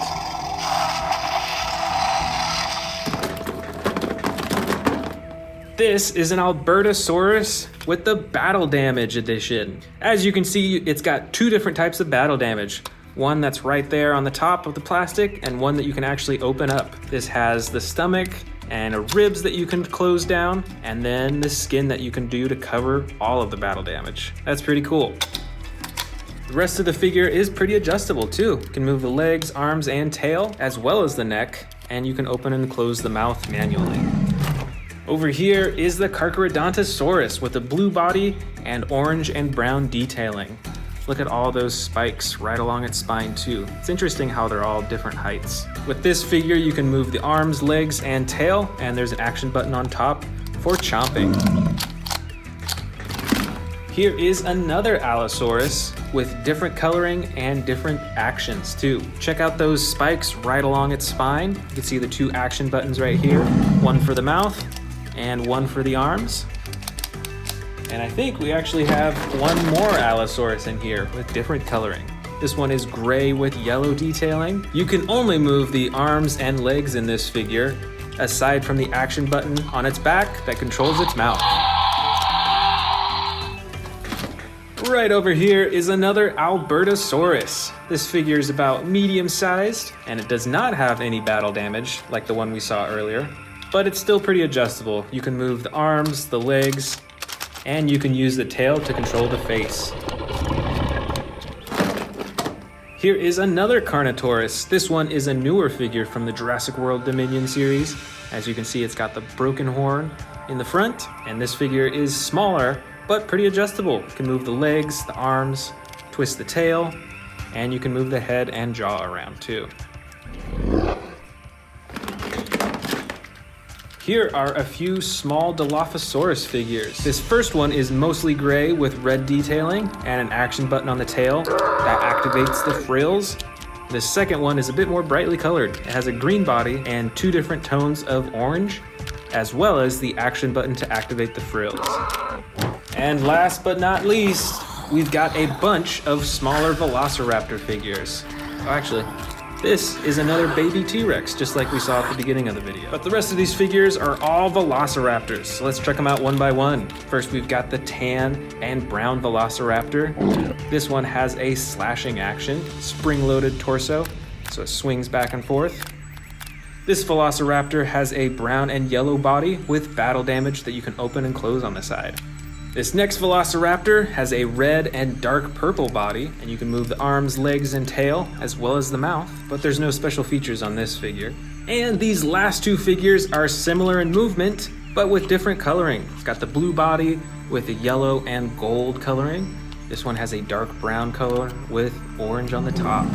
[SPEAKER 3] This is an Albertosaurus with the Battle Damage edition. As you can see, it's got two different types of battle damage. One that's right there on the top of the plastic and one that you can actually open up. This has the stomach and ribs that you can close down, and then the skin that you can do to cover all of the battle damage. That's pretty cool. The rest of the figure is pretty adjustable too. You can move the legs, arms, and tail, as well as the neck, and you can open and close the mouth manually. Over here is the Carcharodontosaurus with a blue body and orange and brown detailing. Look at all those spikes right along its spine too. It's interesting how they're all different heights. With this figure, you can move the arms, legs, and tail, and there's an action button on top for chomping. Here is another Allosaurus with different coloring and different actions too. Check out those spikes right along its spine. You can see the two action buttons right here, one for the mouth and one for the arms. And I think we actually have one more Allosaurus in here with different coloring. This one is gray with yellow detailing. You can only move the arms and legs in this figure, aside from the action button on its back that controls its mouth. Right over here is another Albertosaurus. This figure is about medium sized, and it does not have any battle damage like the one we saw earlier, but it's still pretty adjustable. You can move the arms, the legs, and you can use the tail to control the face. Here is another Carnotaurus. This one is a newer figure from the Jurassic World Dominion series. As you can see, it's got the broken horn in the front, and this figure is smaller, but pretty adjustable. You can move the legs, the arms, twist the tail, and you can move the head and jaw around too. Here are a few small Dilophosaurus figures. This first one is mostly gray with red detailing and an action button on the tail that activates the frills. The second one is a bit more brightly colored. It has a green body and two different tones of orange, as well as the action button to activate the frills. And last but not least, we've got a bunch of smaller Velociraptor figures. Oh, actually, this is another baby T-Rex, just like we saw at the beginning of the video. But the rest of these figures are all Velociraptors, so let's check them out one by one. First, we've got the tan and brown Velociraptor. This one has a slashing action, spring-loaded torso, so it swings back and forth. This Velociraptor has a brown and yellow body with battle damage that you can open and close on the side. This next Velociraptor has a red and dark purple body, and you can move the arms, legs, and tail, as well as the mouth, but there's no special features on this figure. And these last two figures are similar in movement, but with different coloring. It's got the blue body with a yellow and gold coloring. This one has a dark brown color with orange on the top.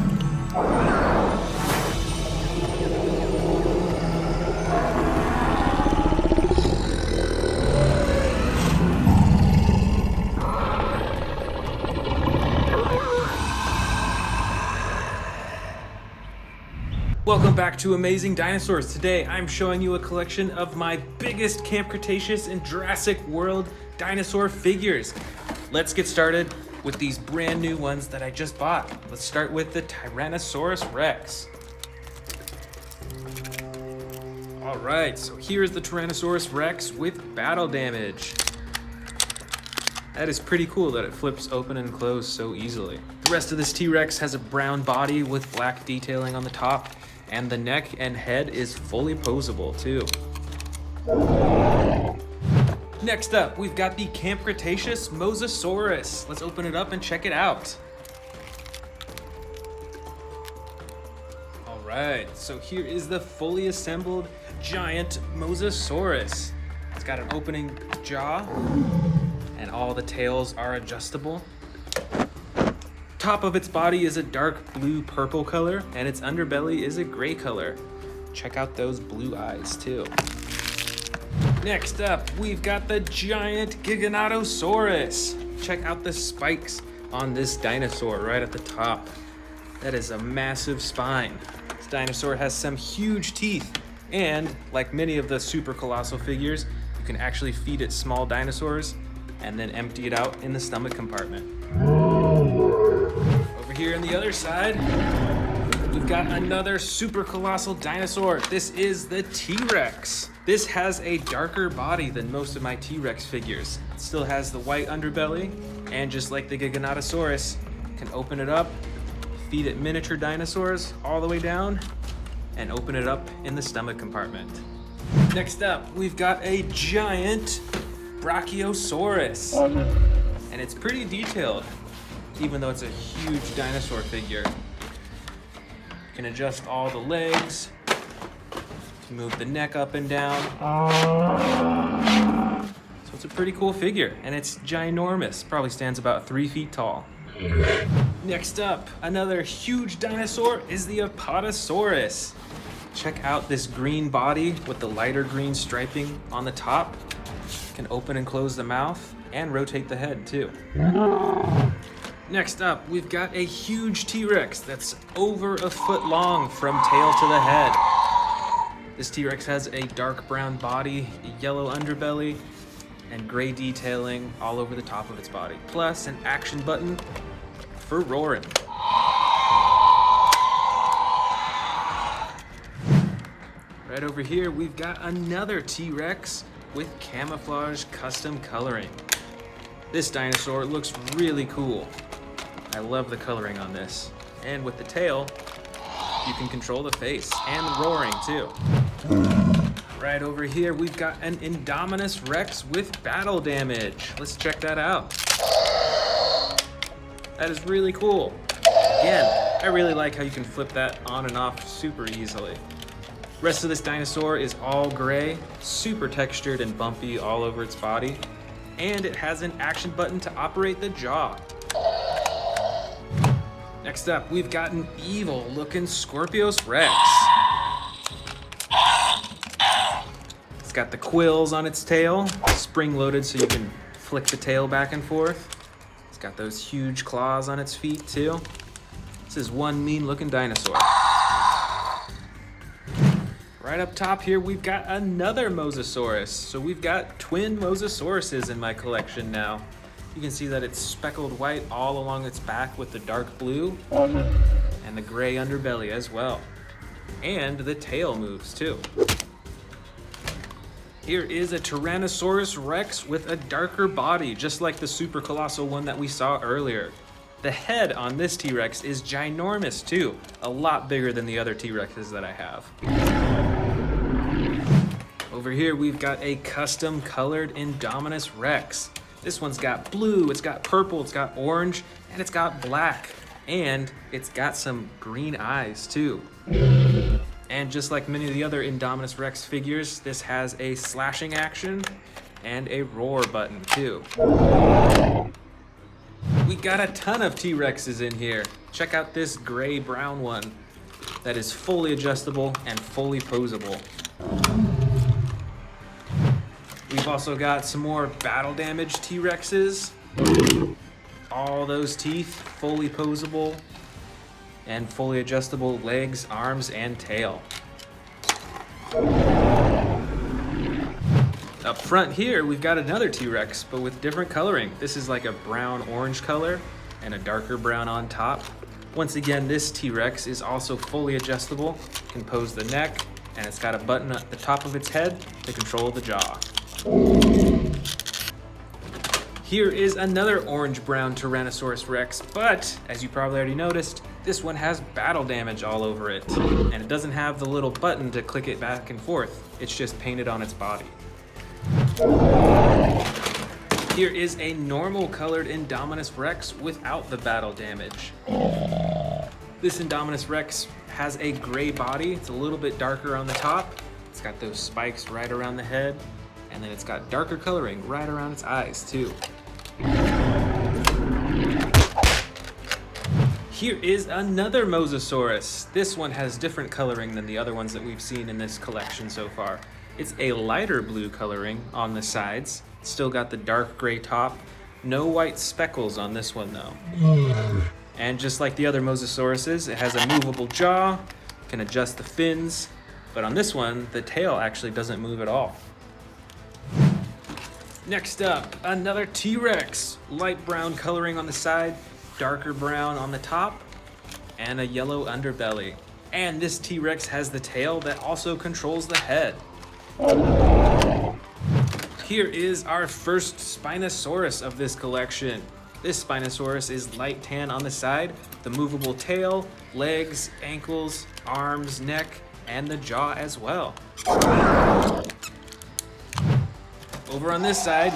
[SPEAKER 1] Welcome back to Amazing Dinosaurs. Today I'm showing you a collection of my biggest Camp Cretaceous and Jurassic World dinosaur figures. Let's get started with these brand new ones that I just bought. Let's start with the Tyrannosaurus Rex. All right, so here's the Tyrannosaurus Rex with battle damage. That is pretty cool that it flips open and closed so easily. The rest of this T-Rex has a brown body with black detailing on the top, and the neck and head is fully posable too. Next up, we've got the Camp Cretaceous Mosasaurus. Let's open it up and check it out. All right, so here is the fully assembled giant Mosasaurus. It's got an opening jaw, and all the tails are adjustable. Top of its body is a dark blue-purple color, and its underbelly is a gray color. Check out those blue eyes too. Next up, we've got the giant Giganotosaurus. Check out the spikes on this dinosaur right at the top. That is a massive spine. This dinosaur has some huge teeth, and like many of the super colossal figures, you can actually feed it small dinosaurs and then empty it out in the stomach compartment. Over here on the other side, we've got another super colossal dinosaur. This is the T-Rex. This has a darker body than most of my T-Rex figures. It still has the white underbelly, and just like the Giganotosaurus, can open it up, feed it miniature dinosaurs all the way down, and open it up in the stomach compartment. Next up, we've got a giant Brachiosaurus. And it's pretty detailed, even though it's a huge dinosaur figure. You can adjust all the legs, to move the neck up and down. So it's a pretty cool figure, and it's ginormous. Probably stands about 3 feet tall. Next up, another huge dinosaur is the Apatosaurus. Check out this green body with the lighter green striping on the top. Can open and close the mouth and rotate the head too. Next up, we've got a huge T-Rex that's over a foot long from tail to the head. This T-Rex has a dark brown body, a yellow underbelly, and gray detailing all over the top of its body. Plus an action button for roaring. Right over here, we've got another T-Rex with camouflage custom coloring. This dinosaur looks really cool. I love the coloring on this. And with the tail, you can control the face and the roaring too. Right over here, we've got an Indominus Rex with battle damage. Let's check that out. That is really cool. Again, I really like how you can flip that on and off super easily. Rest of this dinosaur is all gray, super textured and bumpy all over its body, and it has an action button to operate the jaw. Next up, we've got an evil looking Scorpius Rex. It's got the quills on its tail, spring loaded so you can flick the tail back and forth. It's got those huge claws on its feet too. This is one mean looking dinosaur. Right up top here, we've got another Mosasaurus. So we've got twin Mosasauruses in my collection now. You can see that it's speckled white all along its back with the dark blue and the gray underbelly as well. And the tail moves too. Here is a Tyrannosaurus Rex with a darker body, just like the super colossal one that we saw earlier. The head on this T-Rex is ginormous too, a lot bigger than the other T-Rexes that I have. Over here, we've got a custom colored Indominus Rex. This one's got blue, it's got purple, it's got orange, and it's got black. And it's got some green eyes too. And just like many of the other Indominus Rex figures, this has a slashing action and a roar button too. We got a ton of T-Rexes in here. Check out this gray-brown one that is fully adjustable and fully posable. We've also got some more battle damage T-Rexes. All those teeth, fully posable and fully adjustable legs, arms, and tail. Up front here, we've got another T-Rex, but with different coloring. This is like a brown-orange color and a darker brown on top. Once again, this T-Rex is also fully adjustable, can pose the neck, and it's got a button at the top of its head to control the jaw. Here is another orange-brown Tyrannosaurus Rex, but as you probably already noticed, this one has battle damage all over it, and it doesn't have the little button to click it back and forth. It's just painted on its body. Here is a normal colored Indominus Rex without the battle damage. This Indominus Rex has a gray body. It's a little bit darker on the top. It's got those spikes right around the head, and then it's got darker coloring right around its eyes too. Here is another Mosasaurus. This one has different coloring than the other ones that we've seen in this collection so far. It's a lighter blue coloring on the sides. Still got the dark gray top. No white speckles on this one though. And just like the other Mosasauruses, it has a movable jaw, can adjust the fins, but on this one, the tail actually doesn't move at all. Next up, another T-Rex. Light brown coloring on the side, darker brown on the top,
[SPEAKER 3] and a yellow underbelly. And this T-Rex has the tail that also controls the head. Here is our first Spinosaurus of this collection. This Spinosaurus is light tan on the side, the movable tail, legs, ankles, arms, neck, and the jaw as well. Over on this side,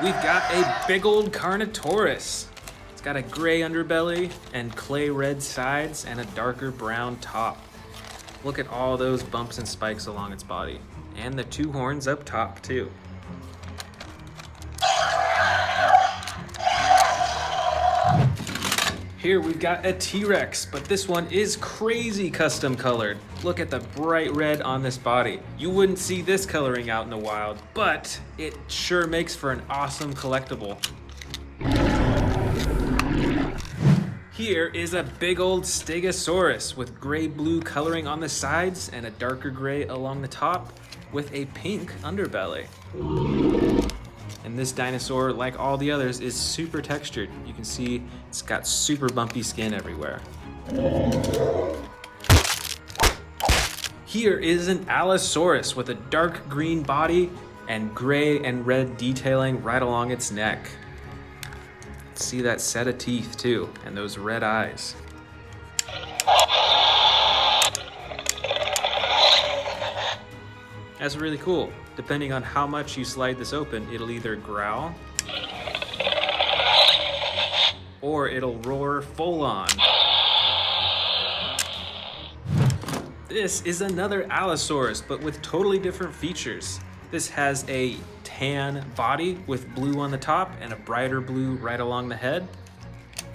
[SPEAKER 3] we've got a big old Carnotaurus. It's got a gray underbelly and clay red sides and a darker brown top. Look at all those bumps and spikes along its body, and the 2 horns up top too. Here we've got a T-Rex, but this one is crazy custom colored. Look at the bright red on this body. You wouldn't see this coloring out in the wild, but it sure makes for an awesome collectible. Here is a big old Stegosaurus with gray-blue coloring on the sides and a darker gray along the top with a pink underbelly. And this dinosaur, like all the others, is super textured. You can see it's got super bumpy skin everywhere. Here is an Allosaurus with a dark green body and gray and red detailing right along its neck. See that set of teeth too, and those red eyes. That's really cool. Depending on how much you slide this open, it'll either growl or it'll roar full on. This is another Allosaurus, but with totally different features. This has a tan body with blue on the top and a brighter blue right along the head.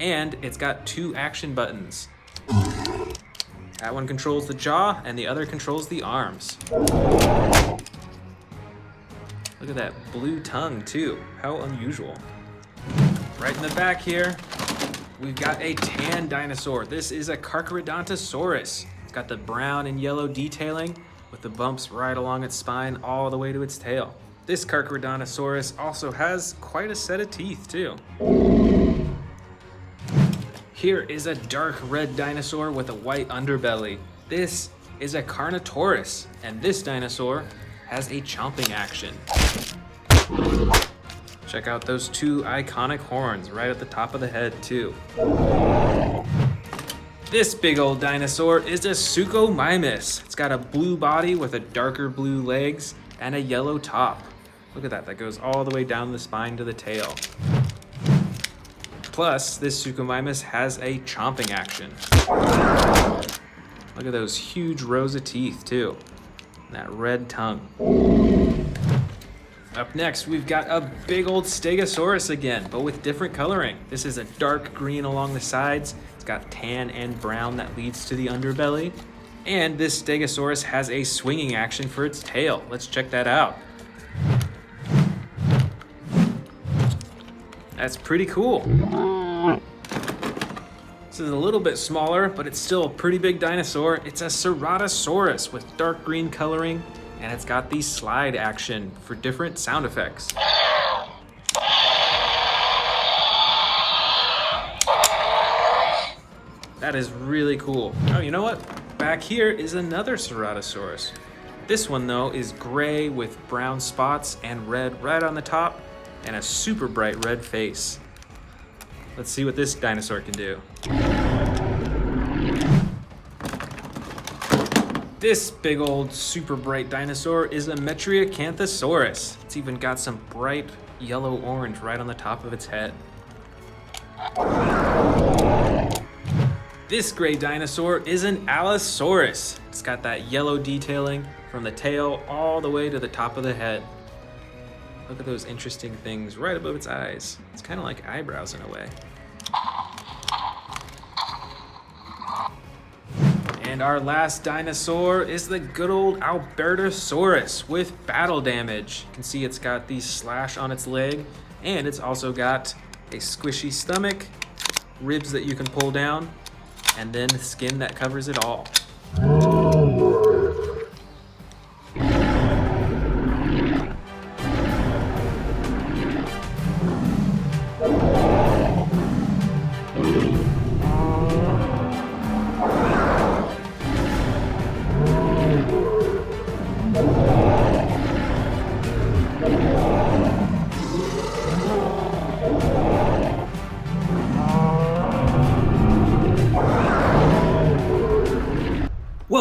[SPEAKER 3] And it's got 2 action buttons. That one controls the jaw and the other controls the arms. Look at that blue tongue too. How unusual. Right in the back here, we've got a tan dinosaur. This is a Carcharodontosaurus. It's got the brown and yellow detailing with the bumps right along its spine all the way to its tail. This Carcharodontosaurus also has quite a set of teeth too. Here is a dark red dinosaur with a white underbelly. This is a Carnotaurus, and this dinosaur has a chomping action. Check out those 2 iconic horns right at the top of the head too. This big old dinosaur is a Suchomimus. It's got a blue body with a darker blue legs and a yellow top. Look at that, that goes all the way down the spine to the tail. Plus, this Suchomimus has a chomping action. Look at those huge rows of teeth too. And that red tongue. Up next, we've got a big old Stegosaurus again, but with different coloring. This is a dark green along the sides. It's got tan and brown that leads to the underbelly. And this Stegosaurus has a swinging action for its tail. Let's check that out. That's pretty cool. This is a little bit smaller, but it's still a pretty big dinosaur. It's a Ceratosaurus with dark green coloring, and it's got the slide action for different sound effects. That is really cool. Oh, you know what? Back here is another Ceratosaurus. This one, though, is gray with brown spots and red right on the top, and a super bright red face. Let's see what this dinosaur can do. This big old super bright dinosaur is a Metriacanthosaurus. It's even got some bright yellow orange right on the top of its head. This gray dinosaur is an Allosaurus. It's got that yellow detailing from the tail all the way to the top of the head. Look at those interesting things right above its eyes. It's kind of like eyebrows in a way. And our last dinosaur is the good old Albertosaurus with battle damage. You can see it's got the slash on its leg, and it's also got a squishy stomach, ribs that you can pull down, and then skin that covers it all.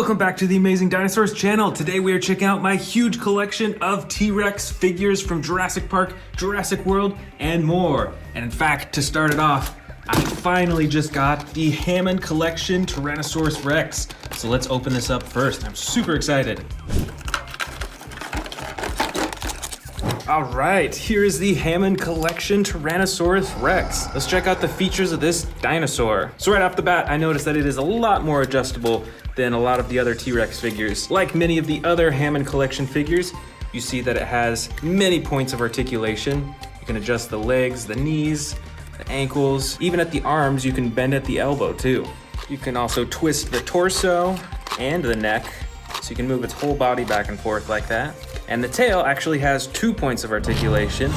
[SPEAKER 1] Welcome back to the Amazing Dinosaurs channel. Today we are checking out my huge collection of T-Rex figures from Jurassic Park, Jurassic World, and more. And in fact, to start it off, I finally just got the Hammond collection Tyrannosaurus Rex. So let's open this up first. I'm super excited. All right, here is the Hammond collection Tyrannosaurus Rex. Let's check out the features of this dinosaur. So right off the bat, I noticed that it is a lot more adjustable than a lot of the other T-Rex figures. Like many of the other Hammond collection figures, you see that it has many points of articulation. You can adjust the legs, the knees, the ankles, even at the arms, you can bend at the elbow too. You can also twist the torso and the neck, so you can move its whole body back and forth like that. And the tail actually has 2 points of articulation.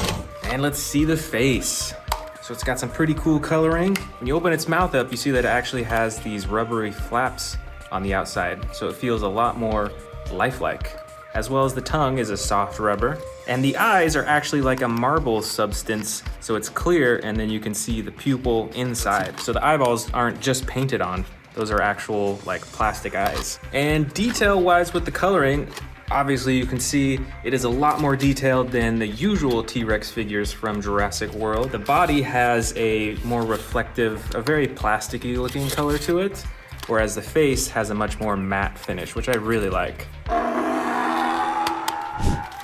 [SPEAKER 1] And let's see the face. So it's got some pretty cool coloring. When you open its mouth up, you see that it actually has these rubbery flaps on the outside, so it feels a lot more lifelike. As well as the tongue is a soft rubber. And the eyes are actually like a marble substance, so it's clear, and then you can see the pupil inside. So the eyeballs aren't just painted on, those are actual like plastic eyes. And detail-wise with the coloring, obviously you can see it is a lot more detailed than the usual T-Rex figures from Jurassic World. The body has a more reflective, a very plasticky looking color to it, whereas the face has a much more matte finish, which I really like.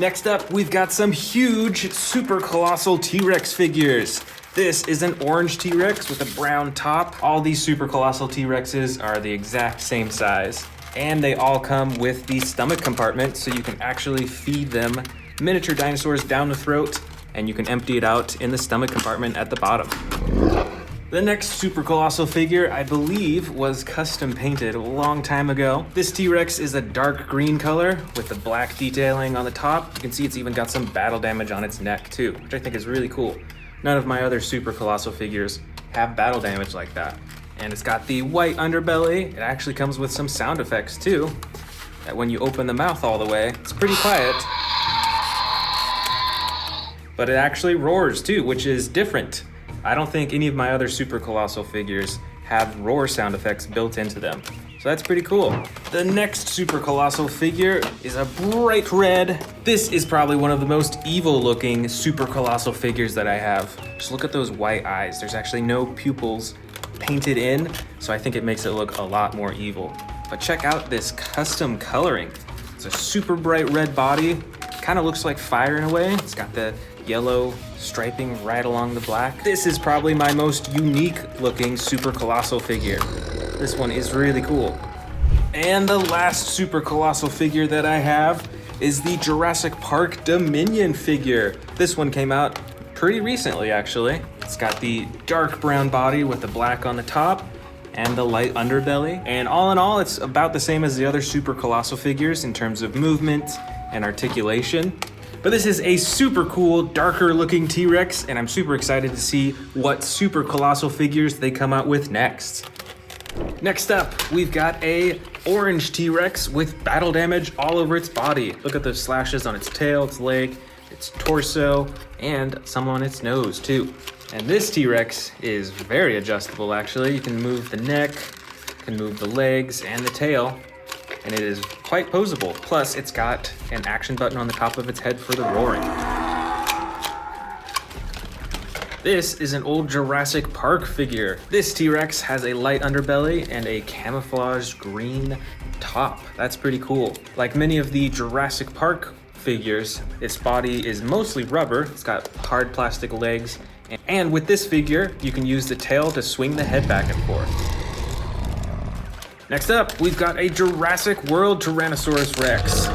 [SPEAKER 1] Next up, we've got some huge super colossal T-Rex figures. This is an orange T-Rex with a brown top. All these super colossal T-Rexes are the exact same size. And they all come with the stomach compartment, so you can actually feed them miniature dinosaurs down the throat, and you can empty it out in the stomach compartment at the bottom. The next super colossal figure, I believe, was custom painted a long time ago. This T-Rex is a dark green color with the black detailing on the top. You can see it's even got some battle damage on its neck too, which I think is really cool. None of my other super colossal figures have battle damage like that. And it's got the white underbelly. It actually comes with some sound effects too, that when you open the mouth all the way, it's pretty quiet. But it actually roars too, which is different. I don't think any of my other super colossal figures have roar sound effects built into them. So that's pretty cool. The next super colossal figure is a bright red. This is probably one of the most evil looking super colossal figures that I have. Just look at those white eyes. There's actually no pupils painted in, so I think it makes it look a lot more evil. But check out this custom coloring. It's a super bright red body. Kind of looks like fire in a way. It's got the yellow striping right along the black. This is probably my most unique looking super colossal figure. This one is really cool. And the last super colossal figure that I have is the Jurassic Park Dominion figure. This one came out pretty recently actually. It's got the dark brown body with the black on the top and the light underbelly. And all in all, it's about the same as the other super colossal figures in terms of movement and articulation. But this is a super cool, darker looking T-Rex, and I'm super excited to see what super colossal figures they come out with next. Next up, we've got a orange T-Rex with battle damage all over its body. Look at those slashes on its tail, its leg, its torso, and some on its nose too. And this T-Rex is very adjustable actually. You can move the neck, you can move the legs and the tail, and it is quite posable. Plus, it's got an action button on the top of its head for the roaring. This is an old Jurassic Park figure. This T-Rex has a light underbelly and a camouflaged green top. That's pretty cool. Like many of the Jurassic Park figures, its body is mostly rubber. It's got hard plastic legs. And with this figure, you can use the tail to swing the head back and forth. Next up, we've got a Jurassic World Tyrannosaurus Rex.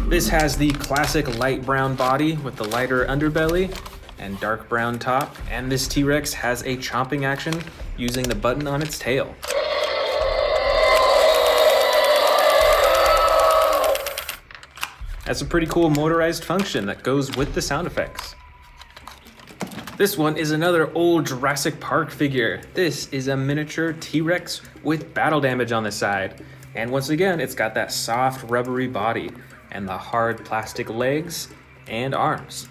[SPEAKER 1] This has the classic light brown body with the lighter underbelly and dark brown top. And this T-Rex has a chomping action using the button on its tail. That's a pretty cool motorized function that goes with the sound effects. This one is another old Jurassic Park figure. This is a miniature T-Rex with battle damage on the side. And once again, it's got that soft rubbery body and the hard plastic legs and arms.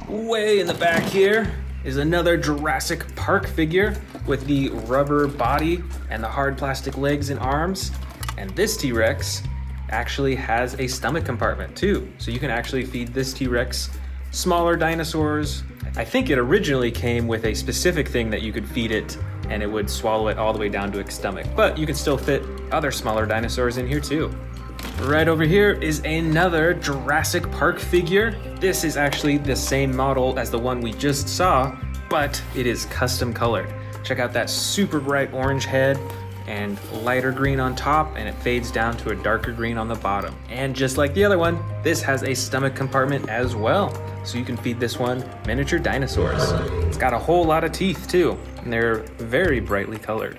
[SPEAKER 1] Way in the back here is another Jurassic Park figure with the rubber body and the hard plastic legs and arms.
[SPEAKER 3] And this T-Rex actually has a stomach compartment too. So you can actually feed this T-Rex smaller dinosaurs. I think it originally came with a specific thing that you could feed it and it would swallow it all the way down to its stomach. But you can still fit other smaller dinosaurs in here too. Right over here is another Jurassic Park figure. This is actually the same model as the one we just saw, but it is custom colored. Check out that super bright orange head and lighter green on top, and it fades down to a darker green on the bottom. And just like the other one, this has a stomach compartment as well. So you can feed this one miniature dinosaurs. It's got a whole lot of teeth too, and they're very brightly colored.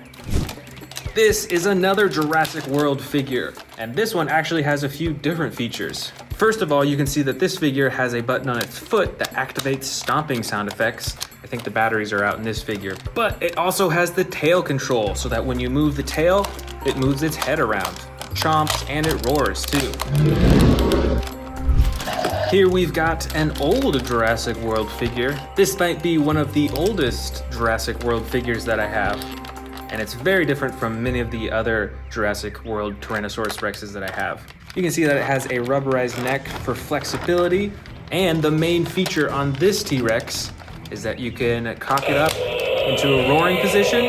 [SPEAKER 3] This is another Jurassic World figure, and this one actually has a few different features. First of all, you can see that this figure has a button on its foot that activates stomping sound effects. I think the batteries are out in this figure. But it also has the tail control, so that when you move the tail, it moves its head around, chomps, and it roars too. Here we've got an old Jurassic World figure. This might be one of the oldest Jurassic World figures that I have. And it's very different from many of the other Jurassic World Tyrannosaurus Rexes that I have. You can see that it has a rubberized neck for flexibility, and the main feature on this T-Rex is that you can cock it up into a roaring position,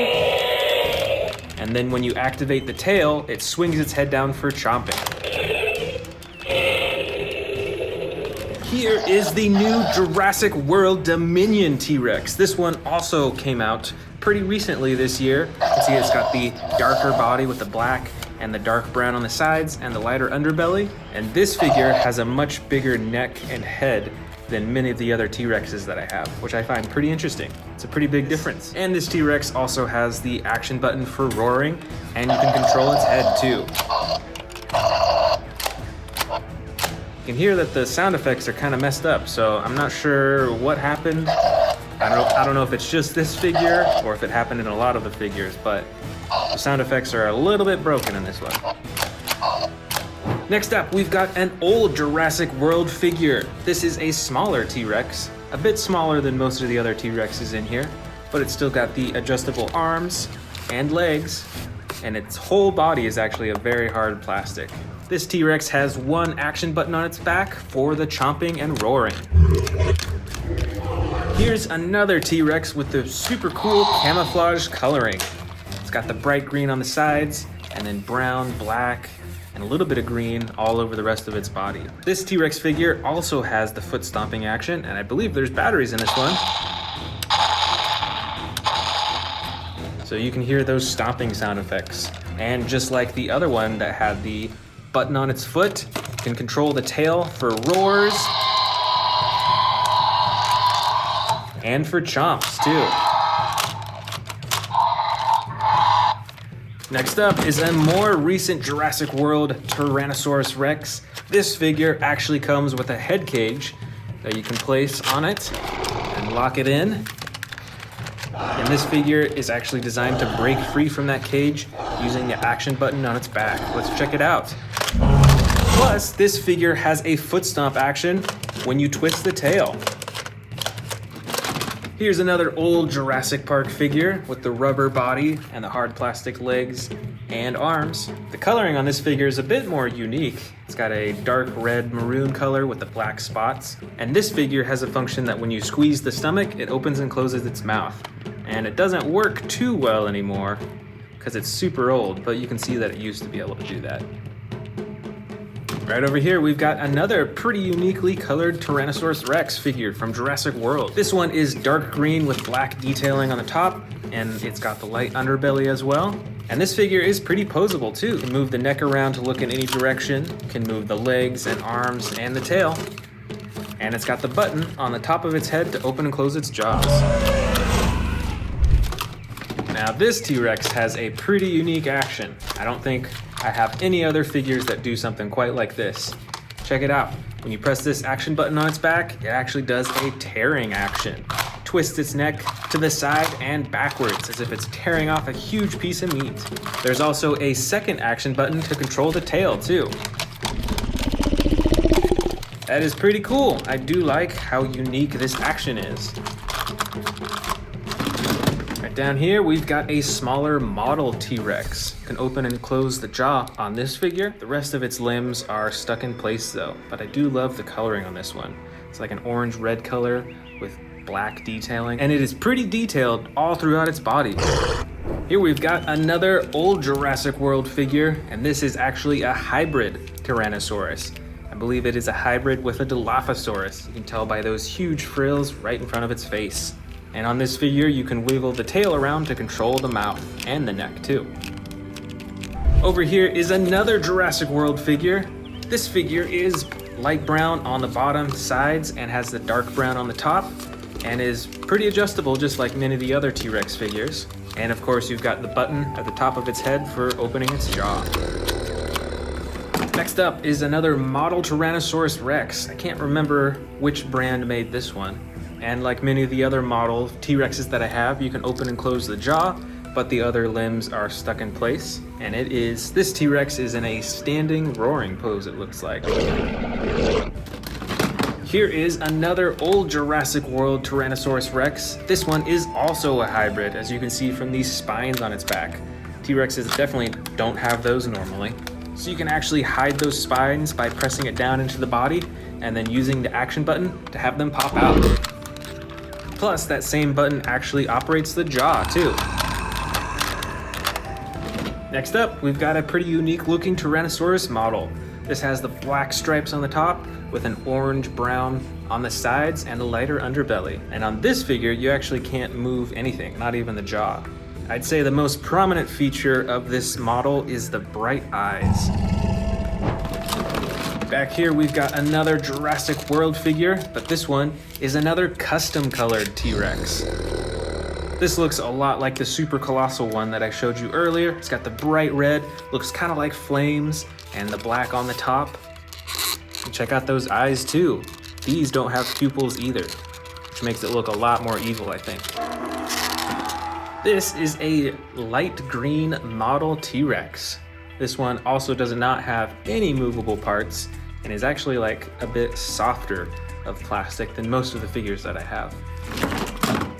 [SPEAKER 3] and then when you activate the tail, it swings its head down for chomping. Here is the new Jurassic World Dominion T-Rex. This one also came out pretty recently this year. You can see it's got the darker body with the black and the dark brown on the sides and the lighter underbelly. And this figure has a much bigger neck and head than many of the other T-Rexes that I have, which I find pretty interesting. It's a pretty big difference. And this T-Rex also has the action button for roaring, and you can control its head too. You can hear that the sound effects are kind of messed up, so I'm not sure what happened. I don't know if it's just this figure or if it happened in a lot of the figures, but the sound effects are a little bit broken in this one. Next up, we've got an old Jurassic World figure. This is a smaller T-Rex, a bit smaller than most of the other T-Rexes in here, but it's still got the adjustable arms and legs, and its whole body is actually a very hard plastic. This T-Rex has one action button on its back for the chomping and roaring. Here's another T-Rex with the super cool camouflage coloring. It's got the bright green on the sides, and then brown, black, and a little bit of green all over the rest of its body. This T-Rex figure also has the foot stomping action, and I believe there's batteries in this one. So you can hear those stomping sound effects. And just like the other one that had the button on its foot, you can control the tail for roars and for chomps too. Next up is a more recent Jurassic World Tyrannosaurus Rex. This figure actually comes with a head cage that you can place on it and lock it in. And this figure is actually designed to break free from that cage using the action button on its back. Let's check it out. Plus, this figure has a foot stomp action when you twist the tail. Here's another old Jurassic Park figure with the rubber body and the hard plastic legs and arms. The coloring on this figure is a bit more unique. It's got a dark red maroon color with the black spots. And this figure has a function that when you squeeze the stomach, it opens and closes its mouth. And it doesn't work too well anymore because it's super old, but you can see that it used to be able to do that. Right over here, we've got another pretty uniquely colored Tyrannosaurus Rex figure from Jurassic World. This one is dark green with black detailing on the top, and it's got the light underbelly as well. And this figure is pretty posable too. You can move the neck around to look in any direction, you can move the legs and arms and the tail, and it's got the button on the top of its head to open and close its jaws. Now this T-Rex has a pretty unique action. I don't think I have any other figures that do something quite like this. Check it out. When you press this action button on its back, it actually does a tearing action. Twists its neck to the side and backwards as if it's tearing off a huge piece of meat. There's also a second action button to control the tail too. That is pretty cool. I do like how unique this action is. Down here, we've got a smaller model T-Rex. You can open and close the jaw on this figure. The rest of its limbs are stuck in place though, but I do love the coloring on this one. It's like an orange-red color with black detailing, and it is pretty detailed all throughout its body. Here we've got another old Jurassic World figure, and this is actually a hybrid Tyrannosaurus. I believe it is a hybrid with a Dilophosaurus. You can tell by those huge frills right in front of its face. And on this figure, you can wiggle the tail around to control the mouth and the neck too. Over here is another Jurassic World figure. This figure is light brown on the bottom sides and has the dark brown on the top, and is pretty adjustable just like many of the other T-Rex figures. And of course, you've got the button at the top of its head for opening its jaw. Next up is another model Tyrannosaurus Rex. I can't remember which brand made this one. And like many of the other model T-Rexes that I have, you can open and close the jaw, but the other limbs are stuck in place. And this T-Rex is in a standing roaring pose, it looks like. Here is another old Jurassic World Tyrannosaurus Rex. This one is also a hybrid, as you can see from these spines on its back. T-Rexes definitely don't have those normally. So you can actually hide those spines by pressing it down into the body and then using the action button to have them pop out. Plus, that same button actually operates the jaw too. Next up, we've got a pretty unique looking Tyrannosaurus model. This has the black stripes on the top with an orange-brown on the sides and a lighter underbelly. And on this figure, you actually can't move anything, not even the jaw. I'd say the most prominent feature of this model is the bright eyes. Back here, we've got another Jurassic World figure, but this one is another custom-colored T-Rex. This looks a lot like the super colossal one that I showed you earlier. It's got the bright red, looks kind of like flames, and the black on the top. And check out those eyes too. These don't have pupils either, which makes it look a lot more evil, I think. This is a light green model T-Rex. This one also does not have any movable parts and is actually like a bit softer of plastic than most of the figures that I have.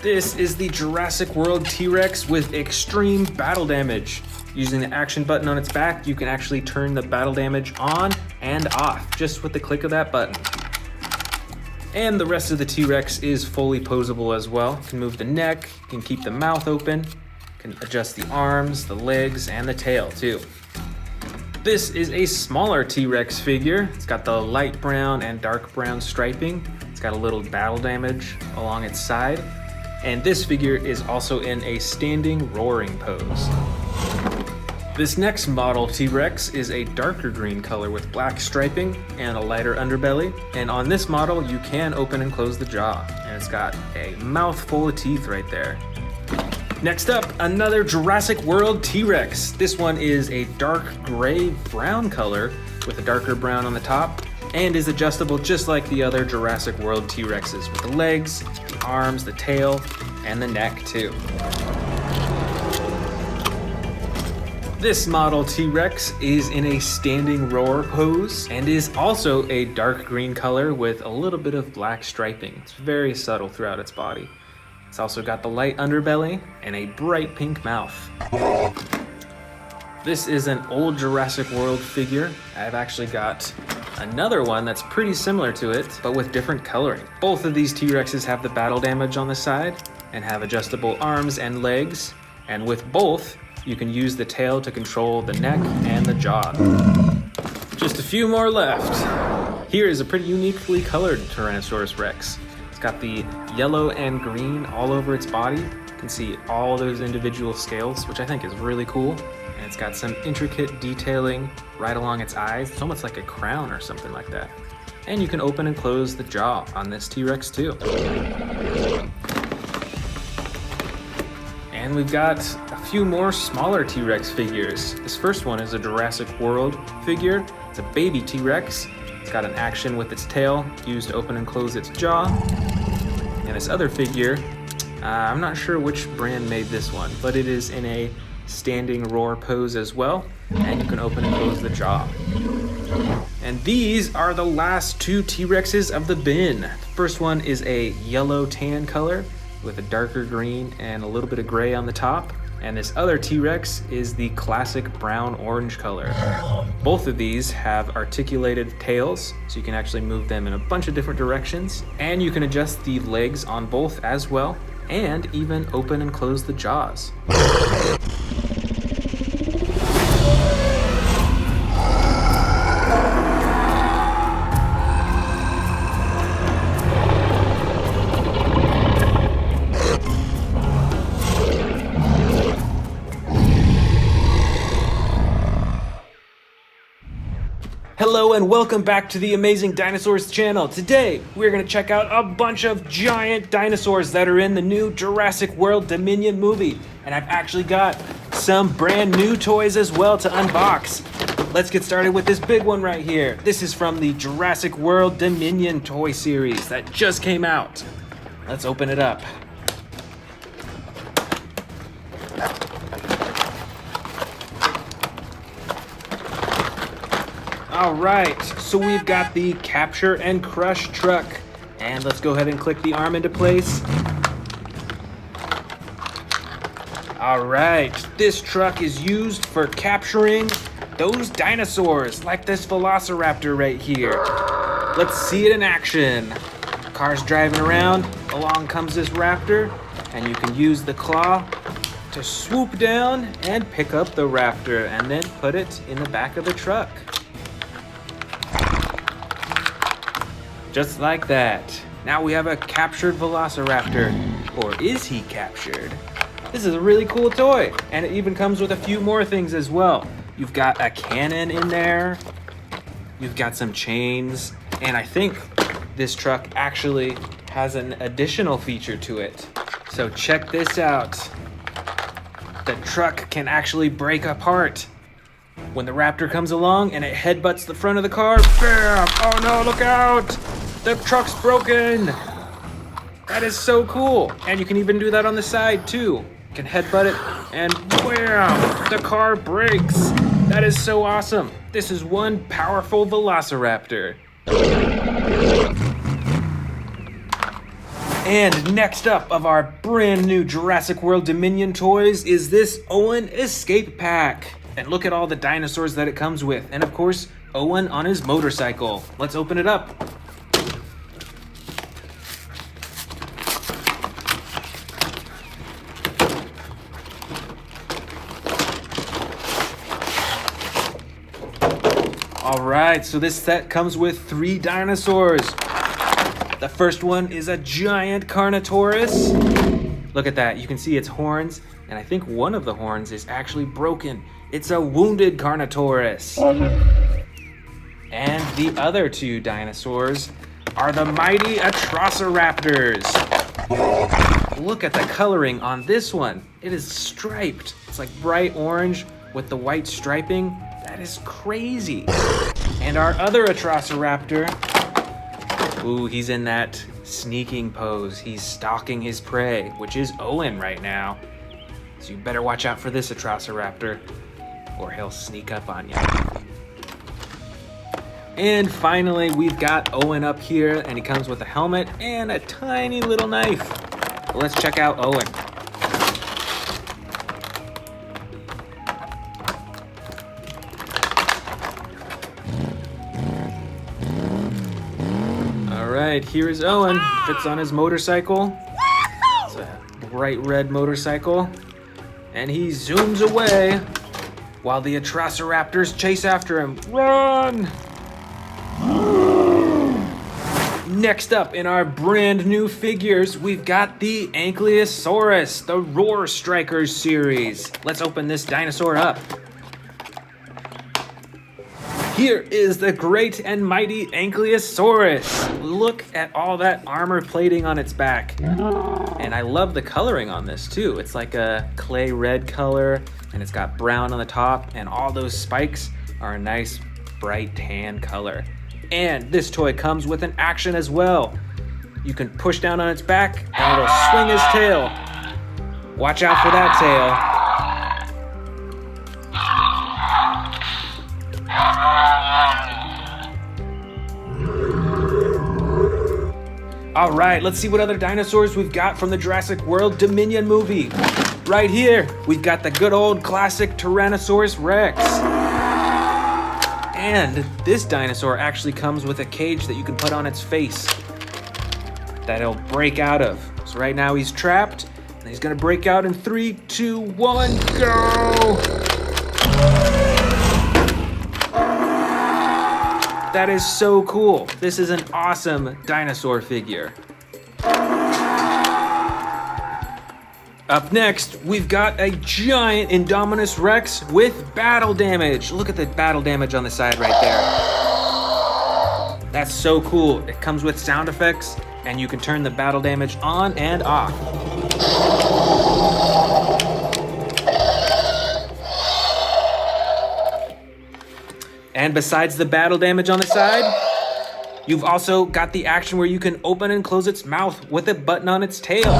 [SPEAKER 3] This is the Jurassic World T-Rex with extreme battle damage. Using the action button on its back, you can actually turn the battle damage on and off just with the click of that button. And the rest of the T-Rex is fully posable as well. You can move the neck, you can keep the mouth open, you can adjust the arms, the legs, and the tail too. This is a smaller T-Rex figure. It's got the light brown and dark brown striping. It's got a little battle damage along its side. And this figure is also in a standing roaring pose. This next model T-Rex is a darker green color with black striping and a lighter underbelly. And on this model, you can open and close the jaw. And it's got a mouth full of teeth right there. Next up, another Jurassic World T-Rex. This one is a dark gray brown color with a darker brown on the top and is adjustable just like the other Jurassic World T-Rexes with the legs, the arms, the tail, and the neck too. This model T-Rex is in a standing roar pose and is also a dark green color with a little bit of black striping. It's very subtle throughout its body. It's also got the light underbelly and a bright pink mouth. This is an old Jurassic World figure. I've actually got another one that's pretty similar to it, but with different coloring. Both of these T-Rexes have the battle damage on the side and have adjustable arms and legs. And with both, you can use the tail to control the neck and the jaw. Just a few more left. Here is a pretty uniquely colored Tyrannosaurus Rex. It's got the yellow and green all over its body. You can see all those individual scales, which I think is really cool. And it's got some intricate detailing right along its eyes. It's almost like a crown or something like that. And you can open and close the jaw on this T-Rex too. And we've got a few more smaller T-Rex figures. This first one is a Jurassic World figure. It's a baby T-Rex. It's got an action with its tail used to open and close its jaw. And this other figure, I'm not sure which brand made this one, but it is in a standing roar pose as well, and you can open and close the jaw. And these are the last two T-Rexes of the bin. The first one is a yellow tan color with a darker green and a little bit of gray on the top. And this other T-Rex is the classic brown-orange color. Both of these have articulated tails, so you can actually move them in a bunch of different directions. And you can adjust the legs on both as well, and even open and close the jaws.
[SPEAKER 1] Hello and welcome back to the Amazing Dinosaurs channel. Today, we're going to check out a bunch of giant dinosaurs that are in the new Jurassic World Dominion movie. And I've actually got some brand new toys as well to unbox. Let's get started with this big one right here. This is from the Jurassic World Dominion toy series that just came out. Let's open it up. All right, so we've got the Capture and Crush truck. And let's go ahead and click the arm into place. All right, this truck is used for capturing those dinosaurs, like this Velociraptor right here. Let's see it in action. Car's driving around, along comes this raptor, and you can use the claw to swoop down and pick up the raptor and then put it in the back of the truck. Just like that. Now we have a captured Velociraptor. Or is he captured? This is a really cool toy. And it even comes with a few more things as well. You've got a cannon in there. You've got some chains. And I think this truck actually has an additional feature to it. So check this out. The truck can actually break apart. When the raptor comes along and it headbutts the front of the car, bam! Oh no, look out! The truck's broken! That is so cool. And you can even do that on the side too. You can headbutt it and wham! The car breaks. That is so awesome. This is one powerful Velociraptor. And next up of our brand new Jurassic World Dominion toys is this Owen Escape Pack. And look at all the dinosaurs that it comes with. And of course, Owen on his motorcycle. Let's open it up. All right, so this set comes with 3 dinosaurs. The first one is a giant Carnotaurus. Look at that, you can see its horns, and I think one of the horns is actually broken. It's a wounded Carnotaurus. And the other 2 dinosaurs are the mighty Atrociraptors. Look at the coloring on this one. It is striped. It's like bright orange with the white striping. That is crazy. And our other Atrociraptor, ooh, he's in that sneaking pose. He's stalking his prey, which is Owen right now. So you better watch out for this Atrociraptor, or he'll sneak up on you. And finally, we've got Owen up here, and he comes with a helmet and a tiny little knife. Let's check out Owen. All right, here is Owen. Fits on his motorcycle. It's a bright red motorcycle. And he zooms away while the Atrociraptors chase after him. Run! Next up in our brand new figures, we've got the Ankylosaurus, the Roar Strikers series. Let's open this dinosaur up. Here is the great and mighty Ankylosaurus. Look at all that armor plating on its back. And I love the coloring on this too. It's like a clay red color, and it's got brown on the top, and all those spikes are a nice bright tan color. And this toy comes with an action as well. You can push down on its back and it'll swing his tail. Watch out for that tail.
[SPEAKER 3] All right, let's see what other dinosaurs we've got from the Jurassic World Dominion movie. Right here, we've got the good old classic Tyrannosaurus Rex. And this dinosaur actually comes with a cage that you can put on its face that he'll break out of. So right now he's trapped, and he's gonna break out in 3, 2, 1, go! That is so cool. This is an awesome dinosaur figure. Up next, we've got a giant Indominus Rex with battle damage. Look at the battle damage on the side right there. That's so cool. It comes with sound effects, and you can turn the battle damage on and off. And besides the battle damage on the side, you've also got the action where you can open and close its mouth with a button on its tail.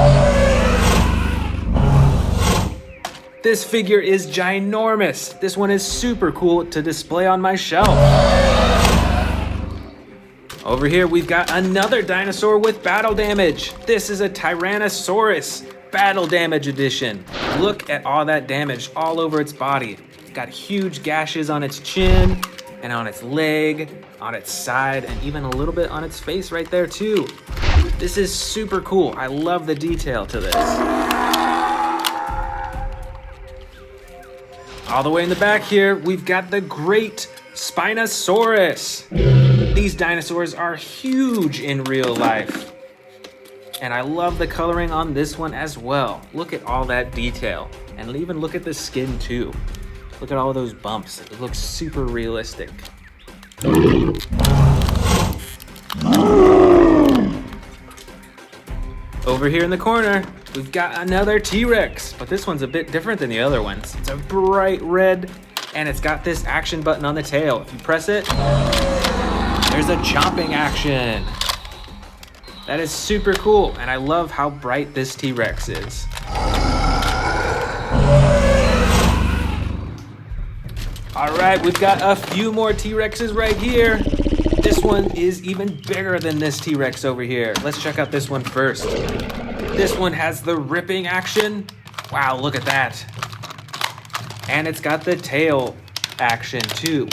[SPEAKER 3] This figure is ginormous. This one is super cool to display on my shelf. Over here, we've got another dinosaur with battle damage. This is a Tyrannosaurus battle damage edition. Look at all that damage all over its body. It's got huge gashes on its chin and on its leg, on its side, and even a little bit on its face right there too. This is super cool. I love the detail to this. All the way in the back here, we've got the great Spinosaurus. These dinosaurs are huge in real life. And I love the coloring on this one as well. Look at all that detail. And even look at the skin too. Look at all those bumps. It looks super realistic. Over here in the corner, we've got another T-Rex, but this one's a bit different than the other ones. It's a bright red, and it's got this action button on the tail. If you press it, there's a chomping action. That is super cool, and I love how bright this T-Rex is. All right, we've got a few more T-Rexes right here. This one is even bigger than this T-Rex over here. Let's check out this one first. This one has the ripping action. Wow, look at that. And it's got the tail action too.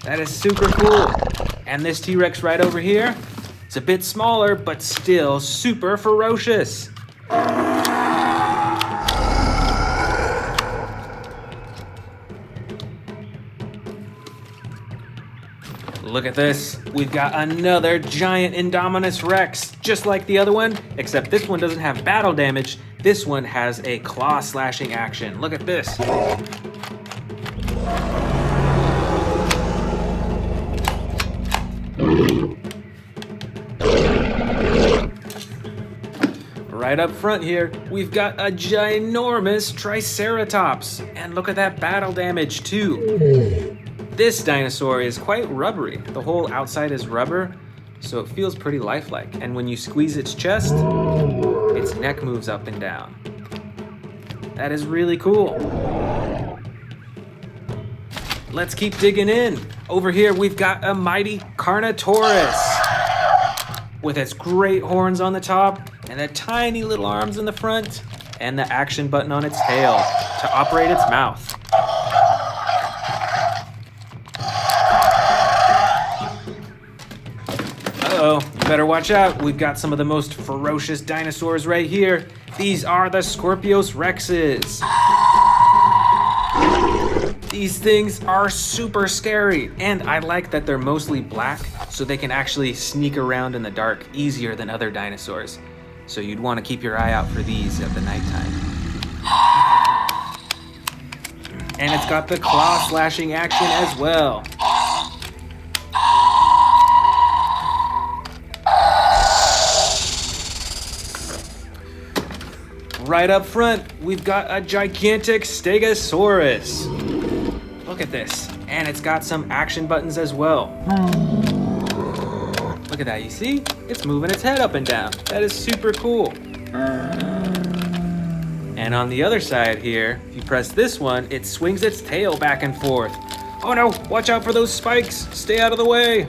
[SPEAKER 3] That is super cool. And this T-Rex right over here, it's a bit smaller, but still super ferocious. Look at this. We've got another giant Indominus Rex, just like the other one, except this one doesn't have battle damage. This one has a claw slashing action. Look at this. Right up front here, we've got a ginormous Triceratops. And look at that battle damage too. This dinosaur is quite rubbery. The whole outside is rubber, so it feels pretty lifelike. And when you squeeze its chest, its neck moves up and down. That is really cool. Let's keep digging in. Over here, we've got a mighty Carnotaurus with its great horns on the top and the tiny little arms in the front and the action button on its tail to operate its mouth. Uh-oh, you better watch out. We've got some of the most ferocious dinosaurs right here. These are the Scorpius Rexes. These things are super scary, and I like that they're mostly black, so they can actually sneak around in the dark easier than other dinosaurs. So you'd want to keep your eye out for these at the nighttime. And it's got the claw slashing action as well. Right up front, we've got a gigantic Stegosaurus. Look at this. And it's got some action buttons as well. Look at that, you see? It's moving its head up and down. That is super cool. And on the other side here, if you press this one, it swings its tail back and forth. Oh no, watch out for those spikes. Stay out of the way.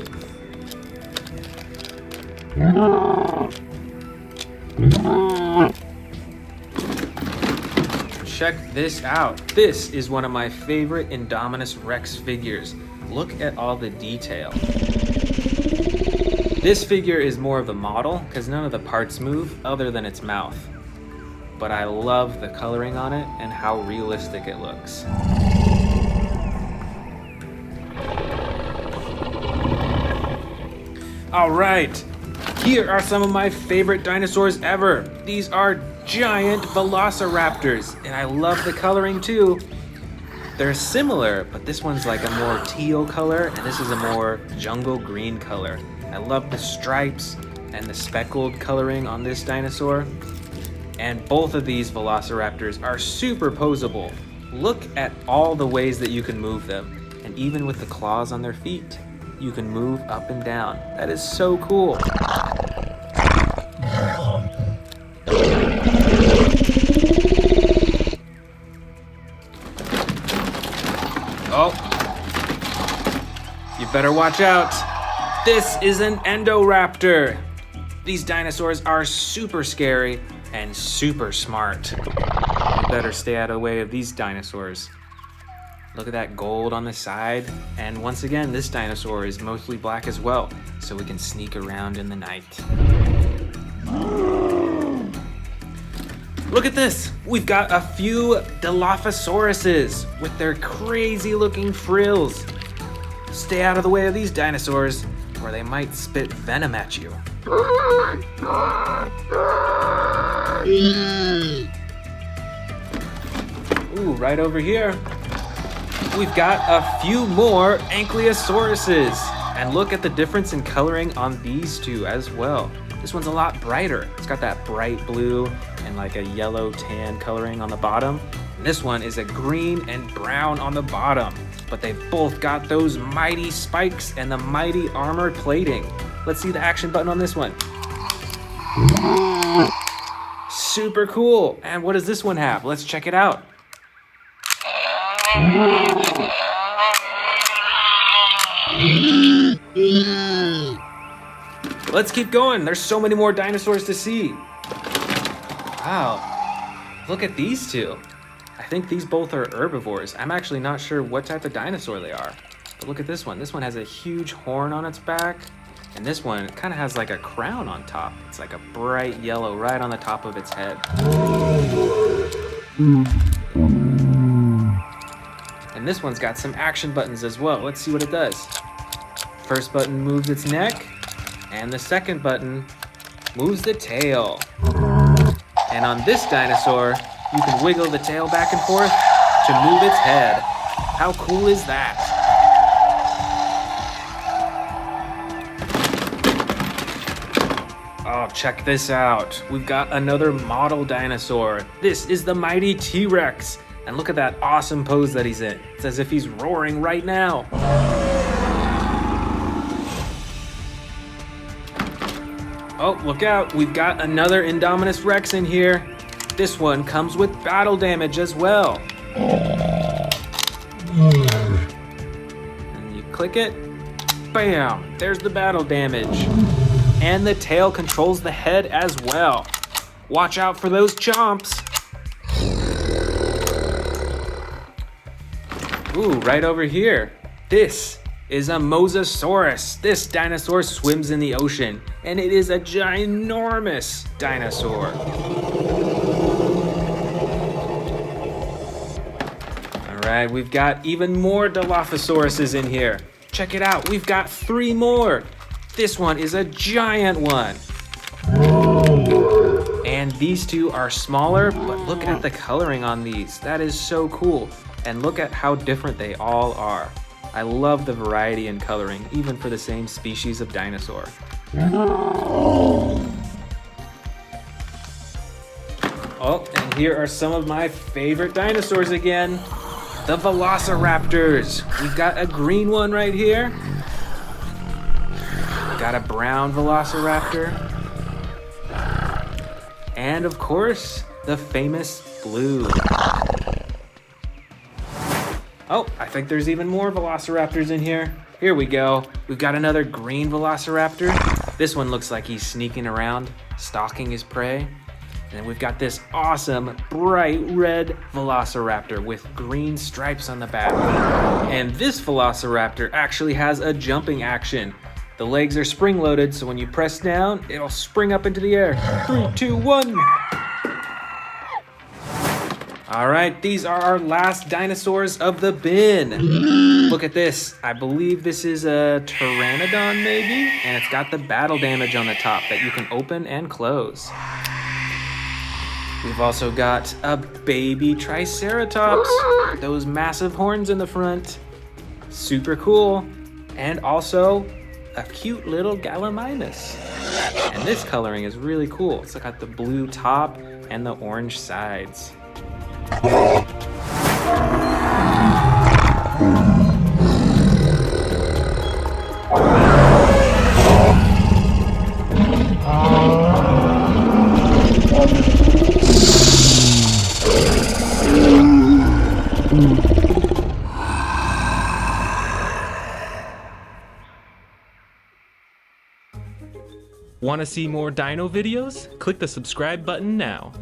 [SPEAKER 3] Check this out. This is one of my favorite Indominus Rex figures. Look at all the detail. This figure is more of a model because none of the parts move other than its mouth. But I love the coloring on it and how realistic it looks. All right, here are some of my favorite dinosaurs ever. These are giant velociraptors, and I love the coloring too. They're similar, but this one's like a more teal color, and this is a more jungle green color. I love the stripes and the speckled coloring on this dinosaur. And both of these velociraptors are super posable. Look at all the ways that you can move them, and even with the claws on their feet, you can move up and down. That is so cool. Oh, you better watch out. This is an Endoraptor. These dinosaurs are super scary and super smart. You better stay out of the way of these dinosaurs. Look at that gold on the side. And once again, this dinosaur is mostly black as well, so we can sneak around in the night. Look at this. We've got a few Dilophosauruses with their crazy looking frills. Stay out of the way of these dinosaurs or they might spit venom at you. Ooh, right over here. We've got a few more Ankylosauruses. And look at the difference in coloring on these two as well. This one's a lot brighter. It's got that bright blue and like a yellow tan coloring on the bottom. And this one is a green and brown on the bottom. But they've both got those mighty spikes and the mighty armor plating. Let's see the action button on this one. Super cool. And what does this one have? Let's check it out. Let's keep going. There's so many more dinosaurs to see. Wow. Look at these two. I think these both are herbivores. I'm actually not sure what type of dinosaur they are. But look at this one. This one has a huge horn on its back. And this one kind of has like a crown on top. It's like a bright yellow right on the top of its head. And this one's got some action buttons as well. Let's see what it does. First button moves its neck, and the second button moves the tail. And on this dinosaur, you can wiggle the tail back and forth to move its head. How cool is that? Oh, check this out. We've got another model dinosaur. This is the mighty T-Rex. And look at that awesome pose that he's in. It's as if he's roaring right now. Oh, look out. We've got another Indominus Rex in here. This one comes with battle damage as well. And you click it. Bam! There's the battle damage. And the tail controls the head as well. Watch out for those chomps. Ooh, right over here. This is a Mosasaurus. This dinosaur swims in the ocean, and it is a ginormous dinosaur. All right, we've got even more Dilophosauruses in here. Check it out, we've got 3 more. This one is a giant one. And these two are smaller, but look at the coloring on these. That is so cool. And look at how different they all are. I love the variety in coloring, even for the same species of dinosaur. Oh, and here are some of my favorite dinosaurs again. The Velociraptors. We've got a green one right here. We've got a brown Velociraptor. And of course, the famous blue. Oh, I think there's even more Velociraptors in here. Here we go. We've got another green Velociraptor. This one looks like he's sneaking around, stalking his prey. And then we've got this awesome bright red velociraptor with green stripes on the back. And this velociraptor actually has a jumping action. The legs are spring loaded, so when you press down, it'll spring up into the air. 3, 2, 1. All right, these are our last dinosaurs of the bin. Look at this. I believe this is a pteranodon maybe, and it's got the battle damage on the top that you can open and close. We've also got a baby triceratops, those massive horns in the front. Super cool. And also a cute little Gallimimus. And this coloring is really cool. It's got the blue top and the orange sides.
[SPEAKER 1] Want to see more dino videos? Click the subscribe button now.